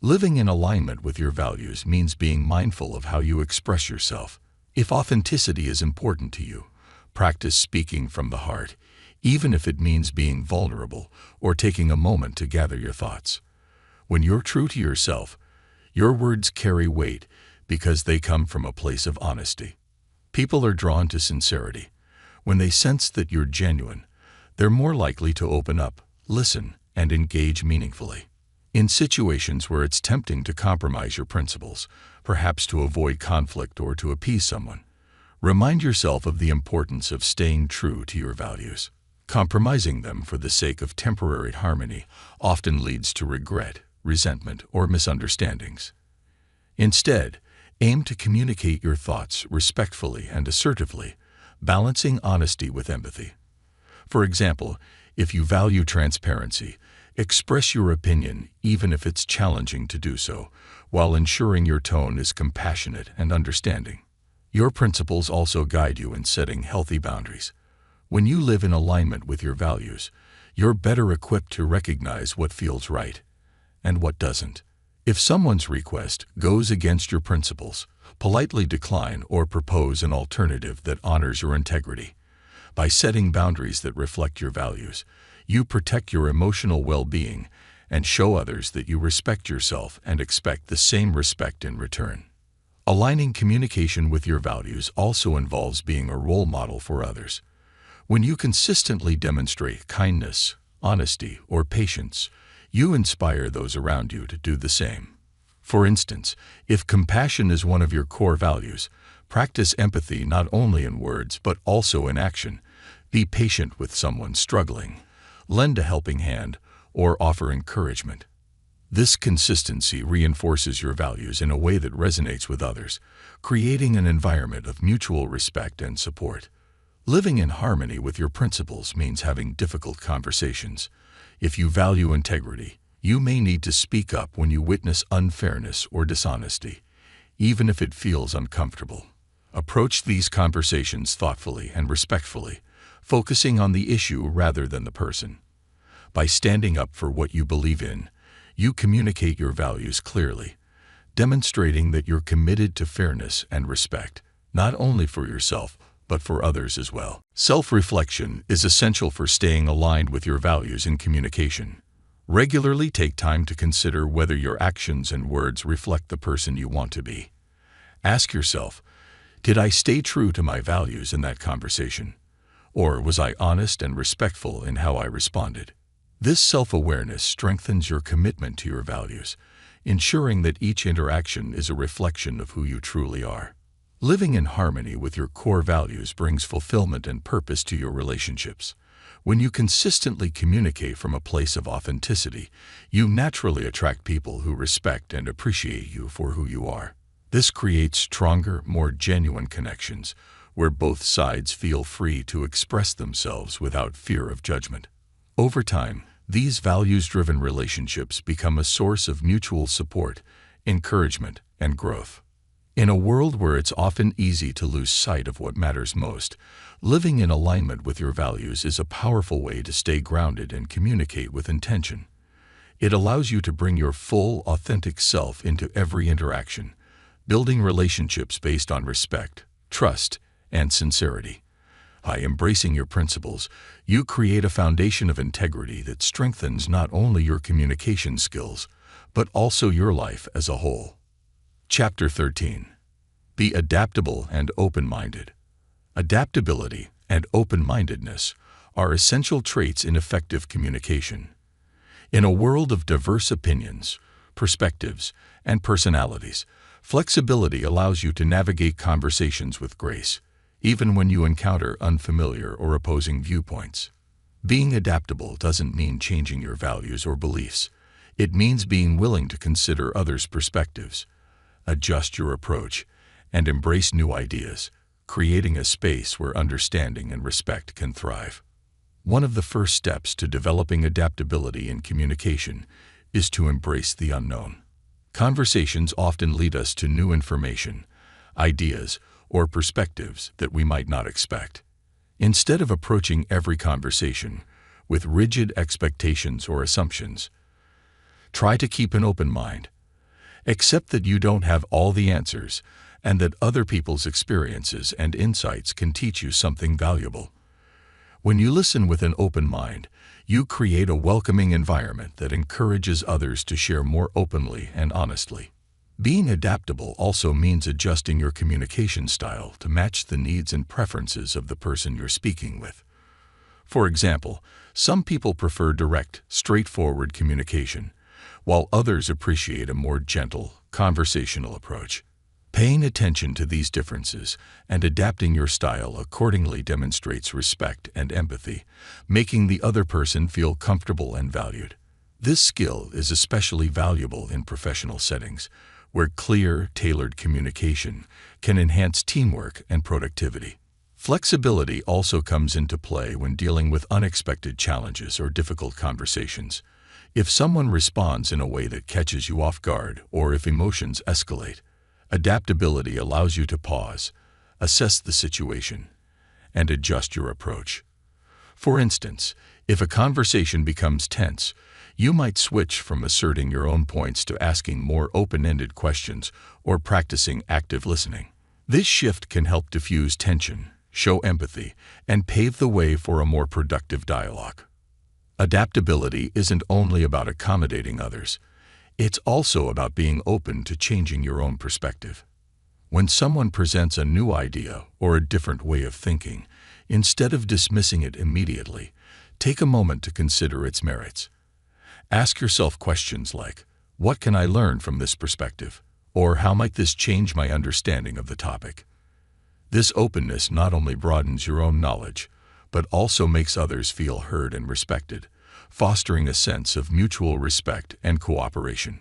Living in alignment with your values means being mindful of how you express yourself. If authenticity is important to you, practice speaking from the heart, even if it means being vulnerable or taking a moment to gather your thoughts. When you're true to yourself, your words carry weight because they come from a place of honesty. People are drawn to sincerity. When they sense that you're genuine, they're more likely to open up, listen, and engage meaningfully. In situations where it's tempting to compromise your principles, perhaps to avoid conflict or to appease someone, remind yourself of the importance of staying true to your values. Compromising them for the sake of temporary harmony often leads to regret, resentment, or misunderstandings. Instead, aim to communicate your thoughts respectfully and assertively, balancing honesty with empathy. For example, if you value transparency, express your opinion even if it's challenging to do so, while ensuring your tone is compassionate and understanding. Your principles also guide you in setting healthy boundaries. When you live in alignment with your values, you're better equipped to recognize what feels right and what doesn't. If someone's request goes against your principles, politely decline or propose an alternative that honors your integrity. By setting boundaries that reflect your values, you protect your emotional well-being and show others that you respect yourself and expect the same respect in return. Aligning communication with your values also involves being a role model for others. When you consistently demonstrate kindness, honesty, or patience, you inspire those around you to do the same. For instance, if compassion is one of your core values, practice empathy not only in words but also in action. Be patient with someone struggling, lend a helping hand, or offer encouragement. This consistency reinforces your values in a way that resonates with others, creating an environment of mutual respect and support. Living in harmony with your principles means having difficult conversations. If you value integrity, you may need to speak up when you witness unfairness or dishonesty, even if it feels uncomfortable. Approach these conversations thoughtfully and respectfully, focusing on the issue rather than the person. By standing up for what you believe in, you communicate your values clearly, demonstrating that you're committed to fairness and respect, not only for yourself, but for others as well. Self-reflection is essential for staying aligned with your values in communication. Regularly take time to consider whether your actions and words reflect the person you want to be. Ask yourself, did I stay true to my values in that conversation? Or was I honest and respectful in how I responded? This self-awareness strengthens your commitment to your values, ensuring that each interaction is a reflection of who you truly are. Living in harmony with your core values brings fulfillment and purpose to your relationships. When you consistently communicate from a place of authenticity, you naturally attract people who respect and appreciate you for who you are. This creates stronger, more genuine connections, where both sides feel free to express themselves without fear of judgment. Over time, these values-driven relationships become a source of mutual support, encouragement, and growth. In a world where it's often easy to lose sight of what matters most, living in alignment with your values is a powerful way to stay grounded and communicate with intention. It allows you to bring your full, authentic self into every interaction, building relationships based on respect, trust, and sincerity. By embracing your principles, you create a foundation of integrity that strengthens not only your communication skills, but also your life as a whole. Chapter 13. Be adaptable and open-minded. Adaptability and open-mindedness are essential traits in effective communication. In a world of diverse opinions, perspectives, and personalities, flexibility allows you to navigate conversations with grace, even when you encounter unfamiliar or opposing viewpoints. Being adaptable doesn't mean changing your values or beliefs. It means being willing to consider others' perspectives, adjust your approach, and embrace new ideas, creating a space where understanding and respect can thrive. One of the first steps to developing adaptability in communication is to embrace the unknown. Conversations often lead us to new information, ideas, or perspectives that we might not expect. Instead of approaching every conversation with rigid expectations or assumptions, try to keep an open mind. Accept that you don't have all the answers and that other people's experiences and insights can teach you something valuable. When you listen with an open mind, you create a welcoming environment that encourages others to share more openly and honestly. Being adaptable also means adjusting your communication style to match the needs and preferences of the person you're speaking with. For example, some people prefer direct, straightforward communication, while others appreciate a more gentle, conversational approach. Paying attention to these differences and adapting your style accordingly demonstrates respect and empathy, making the other person feel comfortable and valued. This skill is especially valuable in professional settings, where clear, tailored communication can enhance teamwork and productivity. Flexibility also comes into play when dealing with unexpected challenges or difficult conversations. If someone responds in a way that catches you off guard, or if emotions escalate, adaptability allows you to pause, assess the situation, and adjust your approach. For instance, if a conversation becomes tense, you might switch from asserting your own points to asking more open-ended questions or practicing active listening. This shift can help diffuse tension, show empathy, and pave the way for a more productive dialogue. Adaptability isn't only about accommodating others. It's also about being open to changing your own perspective. When someone presents a new idea or a different way of thinking, instead of dismissing it immediately, take a moment to consider its merits. Ask yourself questions like, what can I learn from this perspective? Or how might this change my understanding of the topic? This openness not only broadens your own knowledge, but also makes others feel heard and respected, fostering a sense of mutual respect and cooperation.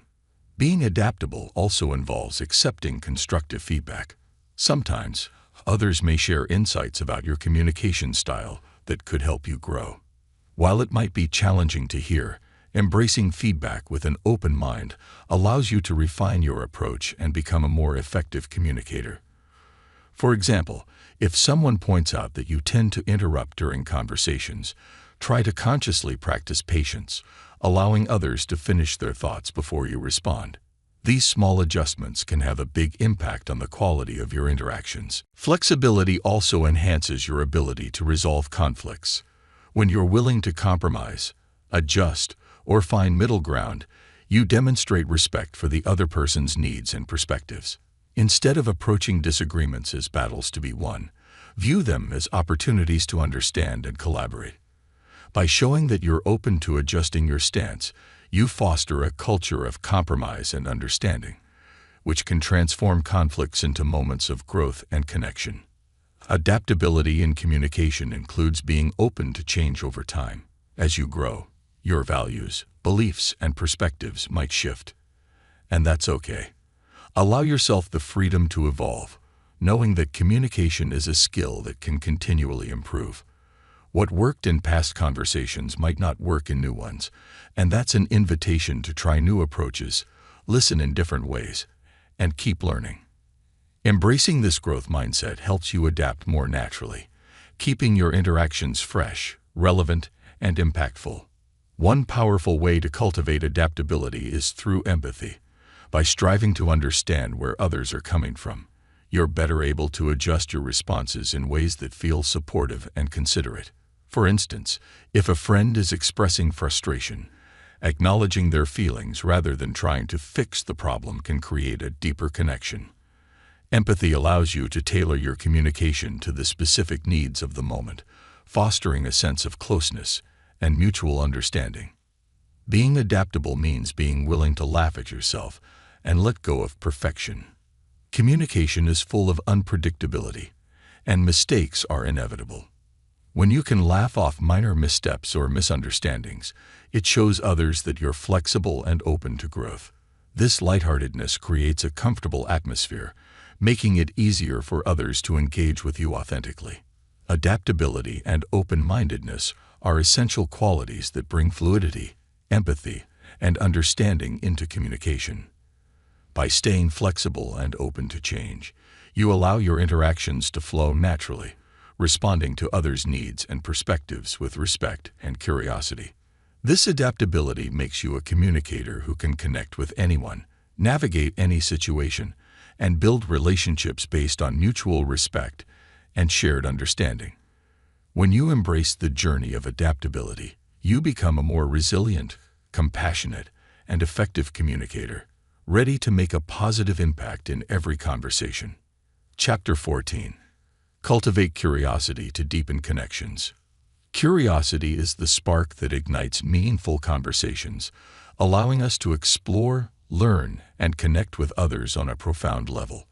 Being adaptable also involves accepting constructive feedback. Sometimes, others may share insights about your communication style that could help you grow. While it might be challenging to hear, embracing feedback with an open mind allows you to refine your approach and become a more effective communicator. For example, if someone points out that you tend to interrupt during conversations, try to consciously practice patience, allowing others to finish their thoughts before you respond. These small adjustments can have a big impact on the quality of your interactions. Flexibility also enhances your ability to resolve conflicts. When you're willing to compromise, adjust, or find middle ground, you demonstrate respect for the other person's needs and perspectives. Instead of approaching disagreements as battles to be won, view them as opportunities to understand and collaborate. By showing that you're open to adjusting your stance, you foster a culture of compromise and understanding, which can transform conflicts into moments of growth and connection. Adaptability in communication includes being open to change over time. As you grow, your values, beliefs, and perspectives might shift. And that's okay. Allow yourself the freedom to evolve, knowing that communication is a skill that can continually improve. What worked in past conversations might not work in new ones, and that's an invitation to try new approaches, listen in different ways, and keep learning. Embracing this growth mindset helps you adapt more naturally, keeping your interactions fresh, relevant, and impactful. One powerful way to cultivate adaptability is through empathy. By striving to understand where others are coming from, you're better able to adjust your responses in ways that feel supportive and considerate. For instance, if a friend is expressing frustration, acknowledging their feelings rather than trying to fix the problem can create a deeper connection. Empathy allows you to tailor your communication to the specific needs of the moment, fostering a sense of closeness and mutual understanding. Being adaptable means being willing to laugh at yourself and let go of perfection. Communication is full of unpredictability, and mistakes are inevitable. When you can laugh off minor missteps or misunderstandings, it shows others that you're flexible and open to growth. This lightheartedness creates a comfortable atmosphere, making it easier for others to engage with you authentically. Adaptability and open-mindedness are essential qualities that bring fluidity, empathy, and understanding into communication. By staying flexible and open to change, you allow your interactions to flow naturally, responding to others' needs and perspectives with respect and curiosity. This adaptability makes you a communicator who can connect with anyone, navigate any situation, and build relationships based on mutual respect and shared understanding. When you embrace the journey of adaptability, you become a more resilient, compassionate, and effective communicator, ready to make a positive impact in every conversation. Chapter 14. Cultivate curiosity to deepen connections. Curiosity is the spark that ignites meaningful conversations, allowing us to explore, learn, and connect with others on a profound level.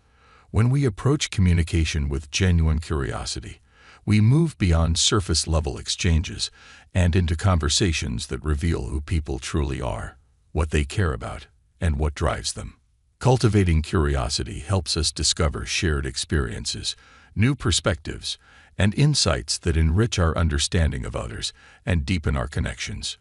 When we approach communication with genuine curiosity, we move beyond surface-level exchanges and into conversations that reveal who people truly are, what they care about, and what drives them. Cultivating curiosity helps us discover shared experiences, new perspectives, and insights that enrich our understanding of others and deepen our connections.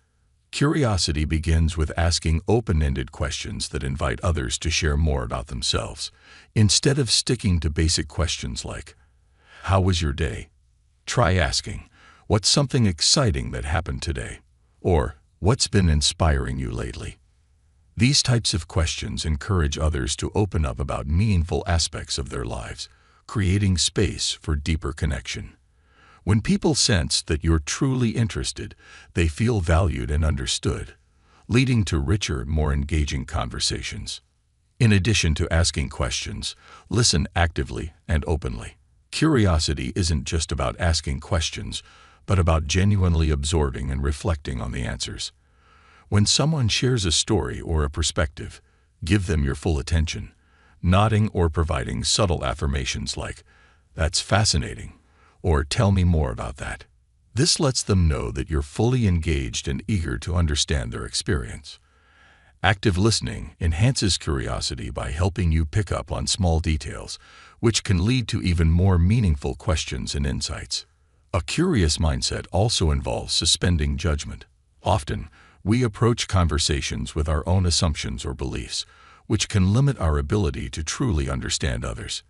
Curiosity begins with asking open-ended questions that invite others to share more about themselves. Instead of sticking to basic questions like, "How was your day?" Try asking, "What's something exciting that happened today?" Or, "What's been inspiring you lately?" These types of questions encourage others to open up about meaningful aspects of their lives, creating space for deeper connection. When people sense that you're truly interested, they feel valued and understood, leading to richer, more engaging conversations. In addition to asking questions, listen actively and openly. Curiosity isn't just about asking questions, but about genuinely absorbing and reflecting on the answers. When someone shares a story or a perspective, give them your full attention, nodding or providing subtle affirmations like, "That's fascinating," or "Tell me more about that." This lets them know that you're fully engaged and eager to understand their experience. Active listening enhances curiosity by helping you pick up on small details, which can lead to even more meaningful questions and insights. A curious mindset also involves suspending judgment. Often, we approach conversations with our own assumptions or beliefs, which can limit our ability to truly understand others.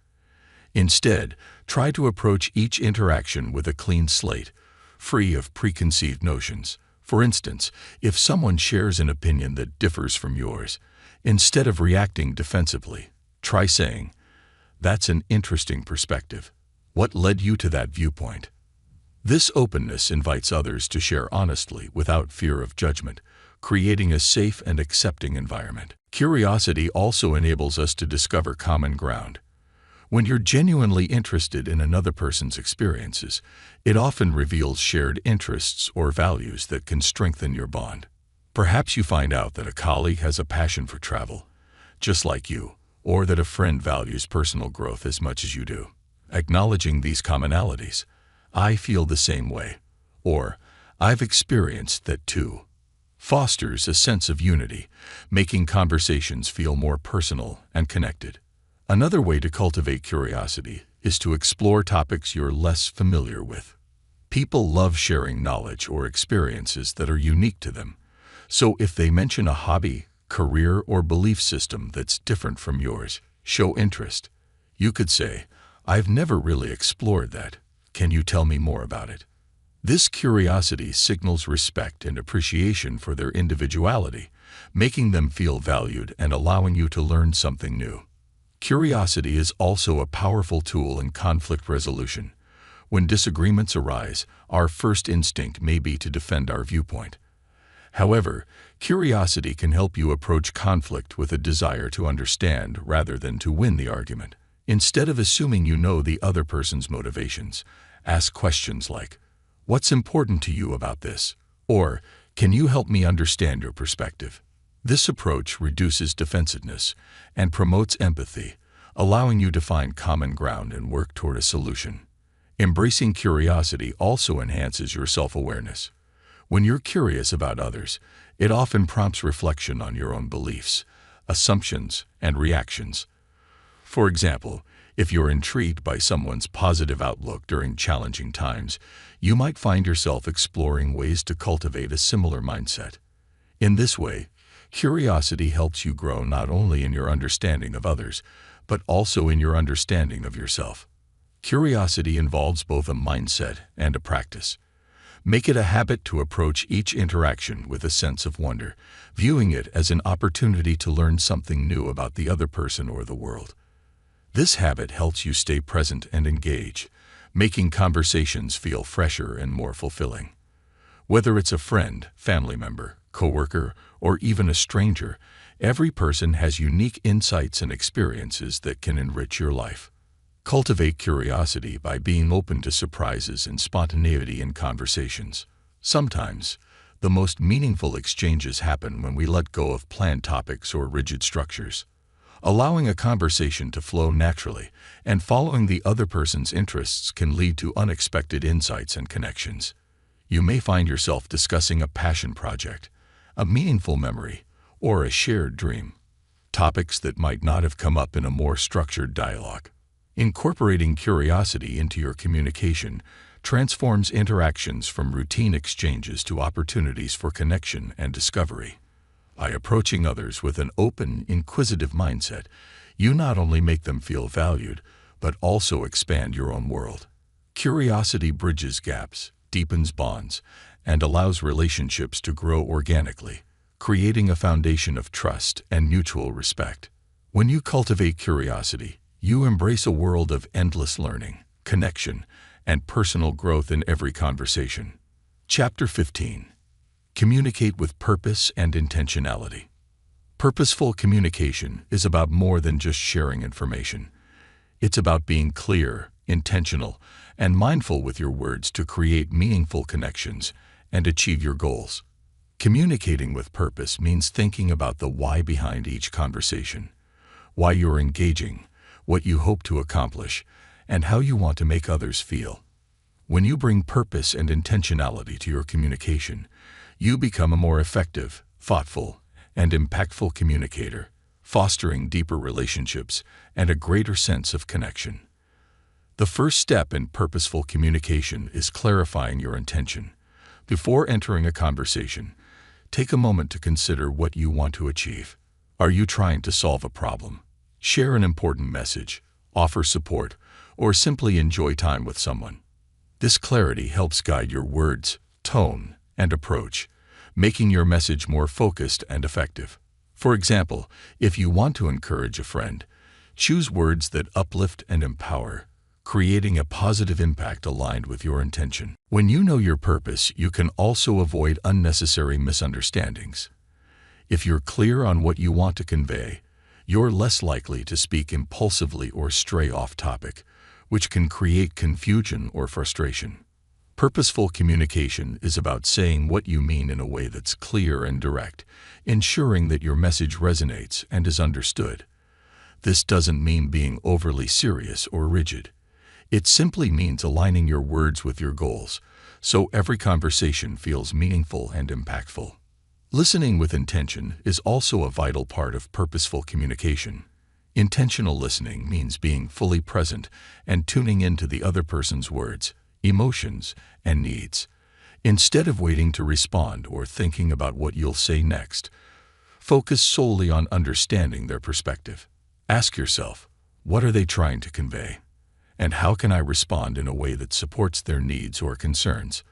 Instead, try to approach each interaction with a clean slate, free of preconceived notions. For instance, if someone shares an opinion that differs from yours, instead of reacting defensively, try saying, "That's an interesting perspective. What led you to that viewpoint?" This openness invites others to share honestly without fear of judgment, creating a safe and accepting environment. Curiosity also enables us to discover common ground. When you're genuinely interested in another person's experiences, it often reveals shared interests or values that can strengthen your bond. Perhaps you find out that a colleague has a passion for travel, just like you, or that a friend values personal growth as much as you do. Acknowledging these commonalities, "I feel the same way," or "I've experienced that too," fosters a sense of unity, making conversations feel more personal and connected. Another way to cultivate curiosity is to explore topics you're less familiar with. People love sharing knowledge or experiences that are unique to them. So if they mention a hobby, career, or belief system that's different from yours, show interest. You could say, "I've never really explored that. Can you tell me more about it?" This curiosity signals respect and appreciation for their individuality, making them feel valued and allowing you to learn something new. Curiosity is also a powerful tool in conflict resolution. When disagreements arise, our first instinct may be to defend our viewpoint. However, curiosity can help you approach conflict with a desire to understand rather than to win the argument. Instead of assuming you know the other person's motivations, ask questions like, "What's important to you about this?" Or, "Can you help me understand your perspective?" This approach reduces defensiveness and promotes empathy, allowing you to find common ground and work toward a solution. Embracing curiosity also enhances your self-awareness. When you're curious about others, it often prompts reflection on your own beliefs, assumptions, and reactions. For example, if you're intrigued by someone's positive outlook during challenging times, you might find yourself exploring ways to cultivate a similar mindset. In this way, curiosity helps you grow not only in your understanding of others, but also in your understanding of yourself. Curiosity involves both a mindset and a practice. Make it a habit to approach each interaction with a sense of wonder, viewing it as an opportunity to learn something new about the other person or the world. This habit helps you stay present and engaged, making conversations feel fresher and more fulfilling. Whether it's a friend, family member, coworker, or even a stranger, every person has unique insights and experiences that can enrich your life. Cultivate curiosity by being open to surprises and spontaneity in conversations. Sometimes, the most meaningful exchanges happen when we let go of planned topics or rigid structures. Allowing a conversation to flow naturally and following the other person's interests can lead to unexpected insights and connections. You may find yourself discussing a passion project, a meaningful memory, or a shared dream, topics that might not have come up in a more structured dialogue. Incorporating curiosity into your communication transforms interactions from routine exchanges to opportunities for connection and discovery. By approaching others with an open, inquisitive mindset, you not only make them feel valued, but also expand your own world. Curiosity bridges gaps, deepens bonds, and allows relationships to grow organically, creating a foundation of trust and mutual respect. When you cultivate curiosity, you embrace a world of endless learning, connection, and personal growth in every conversation. Chapter 15. Communicate with purpose and intentionality. Purposeful communication is about more than just sharing information. It's about being clear, intentional, and mindful with your words to create meaningful connections and achieve your goals. Communicating with purpose means thinking about the why behind each conversation, why you're engaging, what you hope to accomplish, and how you want to make others feel. When you bring purpose and intentionality to your communication, you become a more effective, thoughtful, and impactful communicator, fostering deeper relationships and a greater sense of connection. The first step in purposeful communication is clarifying your intention. Before entering a conversation, take a moment to consider what you want to achieve. Are you trying to solve a problem, share an important message, offer support, or simply enjoy time with someone? This clarity helps guide your words, tone, and approach, making your message more focused and effective. For example, if you want to encourage a friend, choose words that uplift and empower, creating a positive impact aligned with your intention. When you know your purpose, you can also avoid unnecessary misunderstandings. If you're clear on what you want to convey, you're less likely to speak impulsively or stray off topic, which can create confusion or frustration. Purposeful communication is about saying what you mean in a way that's clear and direct, ensuring that your message resonates and is understood. This doesn't mean being overly serious or rigid. It simply means aligning your words with your goals, so every conversation feels meaningful and impactful. Listening with intention is also a vital part of purposeful communication. Intentional listening means being fully present and tuning into the other person's words, emotions, and needs. Instead of waiting to respond or thinking about what you'll say next, focus solely on understanding their perspective. Ask yourself, what are they trying to convey? And how can I respond in a way that supports their needs or concerns?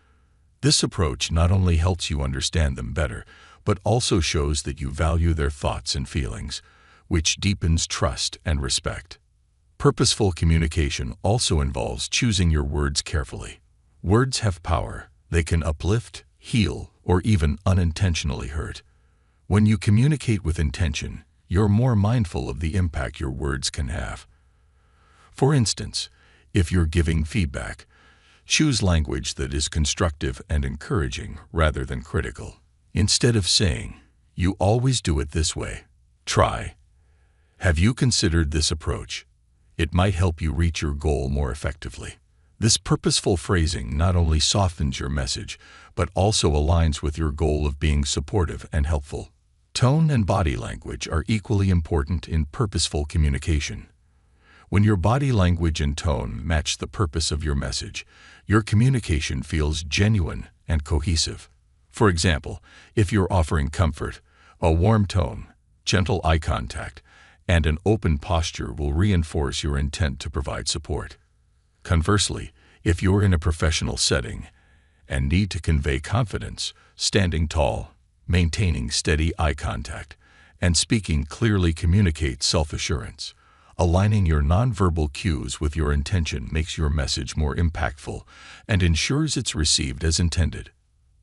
This approach not only helps you understand them better, but also shows that you value their thoughts and feelings, which deepens trust and respect. Purposeful communication also involves choosing your words carefully. Words have power. They can uplift, heal, or even unintentionally hurt. When you communicate with intention, you're more mindful of the impact your words can have. For instance, if you're giving feedback, choose language that is constructive and encouraging rather than critical. Instead of saying, "You always do it this way," try, "Have you considered this approach?" It might help you reach your goal more effectively. This purposeful phrasing not only softens your message, but also aligns with your goal of being supportive and helpful. Tone and body language are equally important in purposeful communication. When your body language and tone match the purpose of your message, your communication feels genuine and cohesive. For example, if you're offering comfort, a warm tone, gentle eye contact, and an open posture will reinforce your intent to provide support. Conversely, if you're in a professional setting and need to convey confidence, standing tall, maintaining steady eye contact, and speaking clearly communicates self-assurance. Aligning your nonverbal cues with your intention makes your message more impactful and ensures it's received as intended.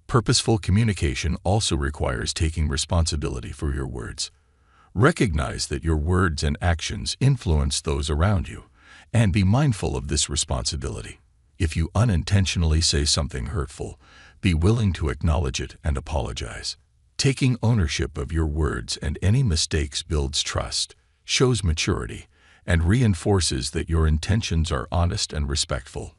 Purposeful communication also requires taking responsibility for your words. Recognize that your words and actions influence those around you, and be mindful of this responsibility. If you unintentionally say something hurtful, be willing to acknowledge it and apologize. Taking ownership of your words and any mistakes builds trust, shows maturity, and reinforces that your intentions are honest and respectful.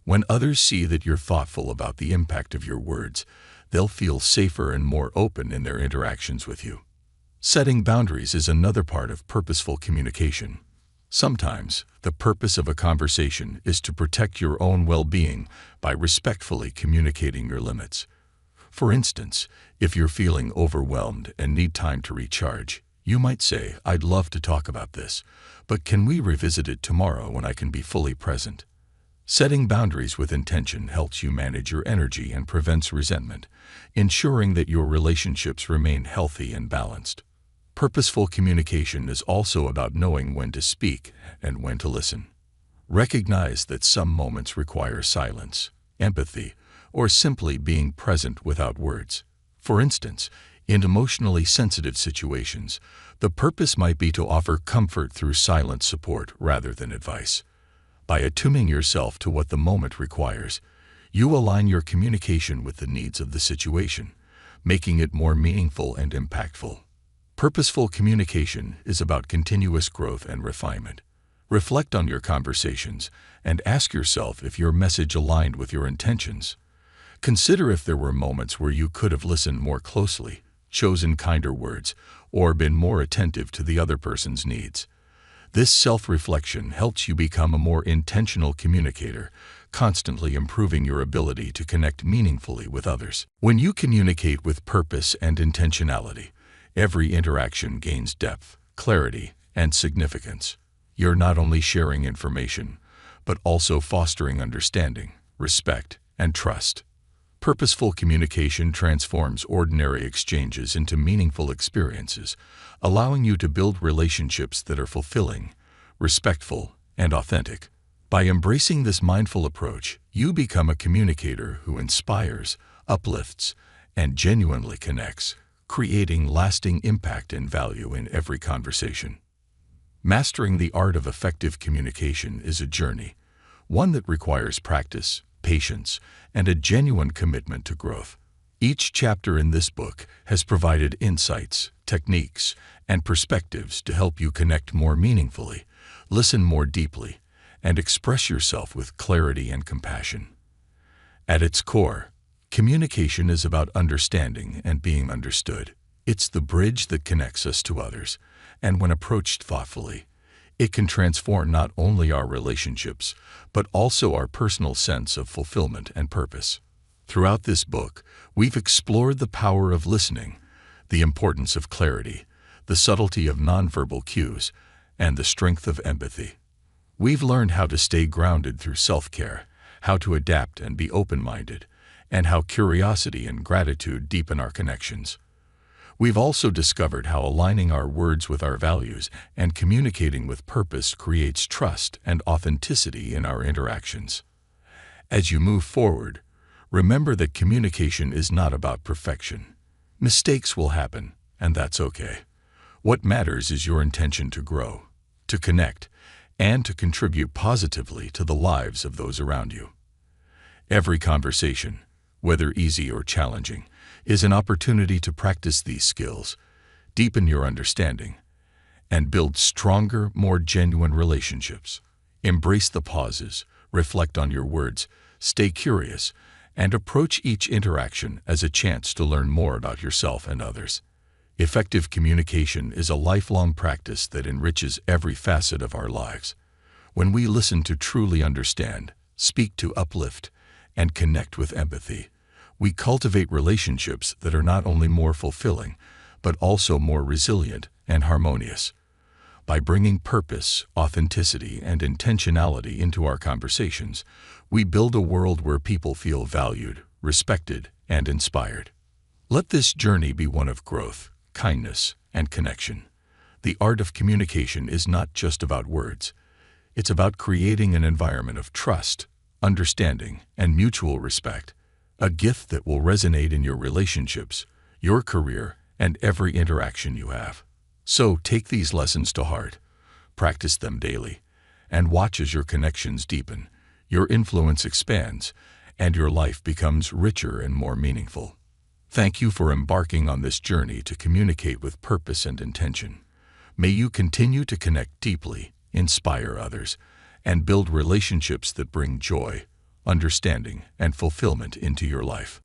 When others see that you're thoughtful about the impact of your words, they'll feel safer and more open in their interactions with you. Setting boundaries is another part of purposeful communication. Sometimes, the purpose of a conversation is to protect your own well-being by respectfully communicating your limits. For instance, if you're feeling overwhelmed and need time to recharge, you might say, "I'd love to talk about this, but can we revisit it tomorrow when I can be fully present?" Setting boundaries with intention helps you manage your energy and prevents resentment, ensuring that your relationships remain healthy and balanced. Purposeful communication is also about knowing when to speak and when to listen. Recognize that some moments require silence, empathy, or simply being present without words. For instance, in emotionally sensitive situations, the purpose might be to offer comfort through silent support rather than advice. By attuning yourself to what the moment requires, you align your communication with the needs of the situation, making it more meaningful and impactful. Purposeful communication is about continuous growth and refinement. Reflect on your conversations and ask yourself if your message aligned with your intentions. Consider if there were moments where you could have listened more closely, chosen kinder words, or been more attentive to the other person's needs. This self-reflection helps you become a more intentional communicator, constantly improving your ability to connect meaningfully with others. When you communicate with purpose and intentionality, every interaction gains depth, clarity, and significance. You're not only sharing information, but also fostering understanding, respect, and trust. Purposeful communication transforms ordinary exchanges into meaningful experiences, allowing you to build relationships that are fulfilling, respectful, and authentic. By embracing this mindful approach, you become a communicator who inspires, uplifts, and genuinely connects, creating lasting impact and value in every conversation. Mastering the art of effective communication is a journey, one that requires practice, patience, and a genuine commitment to growth. Each chapter in this book has provided insights, techniques, and perspectives to help you connect more meaningfully, listen more deeply, and express yourself with clarity and compassion. At its core, communication is about understanding and being understood. It's the bridge that connects us to others, and when approached thoughtfully, It can transform not only our relationships, but also our personal sense of fulfillment and purpose. Throughout this book, we've explored the power of listening, the importance of clarity, the subtlety of nonverbal cues, and the strength of empathy. We've learned how to stay grounded through self-care, how to adapt and be open-minded, and how curiosity and gratitude deepen our connections. We've also discovered how aligning our words with our values and communicating with purpose creates trust and authenticity in our interactions. As you move forward, remember that communication is not about perfection. Mistakes will happen, and that's okay. What matters is your intention to grow, to connect, and to contribute positively to the lives of those around you. Every conversation, whether easy or challenging, is an opportunity to practice these skills, deepen your understanding, and build stronger, more genuine relationships. Embrace the pauses, reflect on your words, stay curious, and approach each interaction as a chance to learn more about yourself and others. Effective communication is a lifelong practice that enriches every facet of our lives. When we listen to truly understand, speak to uplift, and connect with empathy, we cultivate relationships that are not only more fulfilling, but also more resilient and harmonious. By bringing purpose, authenticity, and intentionality into our conversations, we build a world where people feel valued, respected, and inspired. Let this journey be one of growth, kindness, and connection. The art of communication is not just about words. It's about creating an environment of trust, understanding, and mutual respect, a gift that will resonate in your relationships, your career, and every interaction you have. So take these lessons to heart, practice them daily, and watch as your connections deepen, your influence expands, and your life becomes richer and more meaningful. Thank you for embarking on this journey to communicate with purpose and intention. May you continue to connect deeply, inspire others, and build relationships that bring joy, understanding, and fulfillment into your life.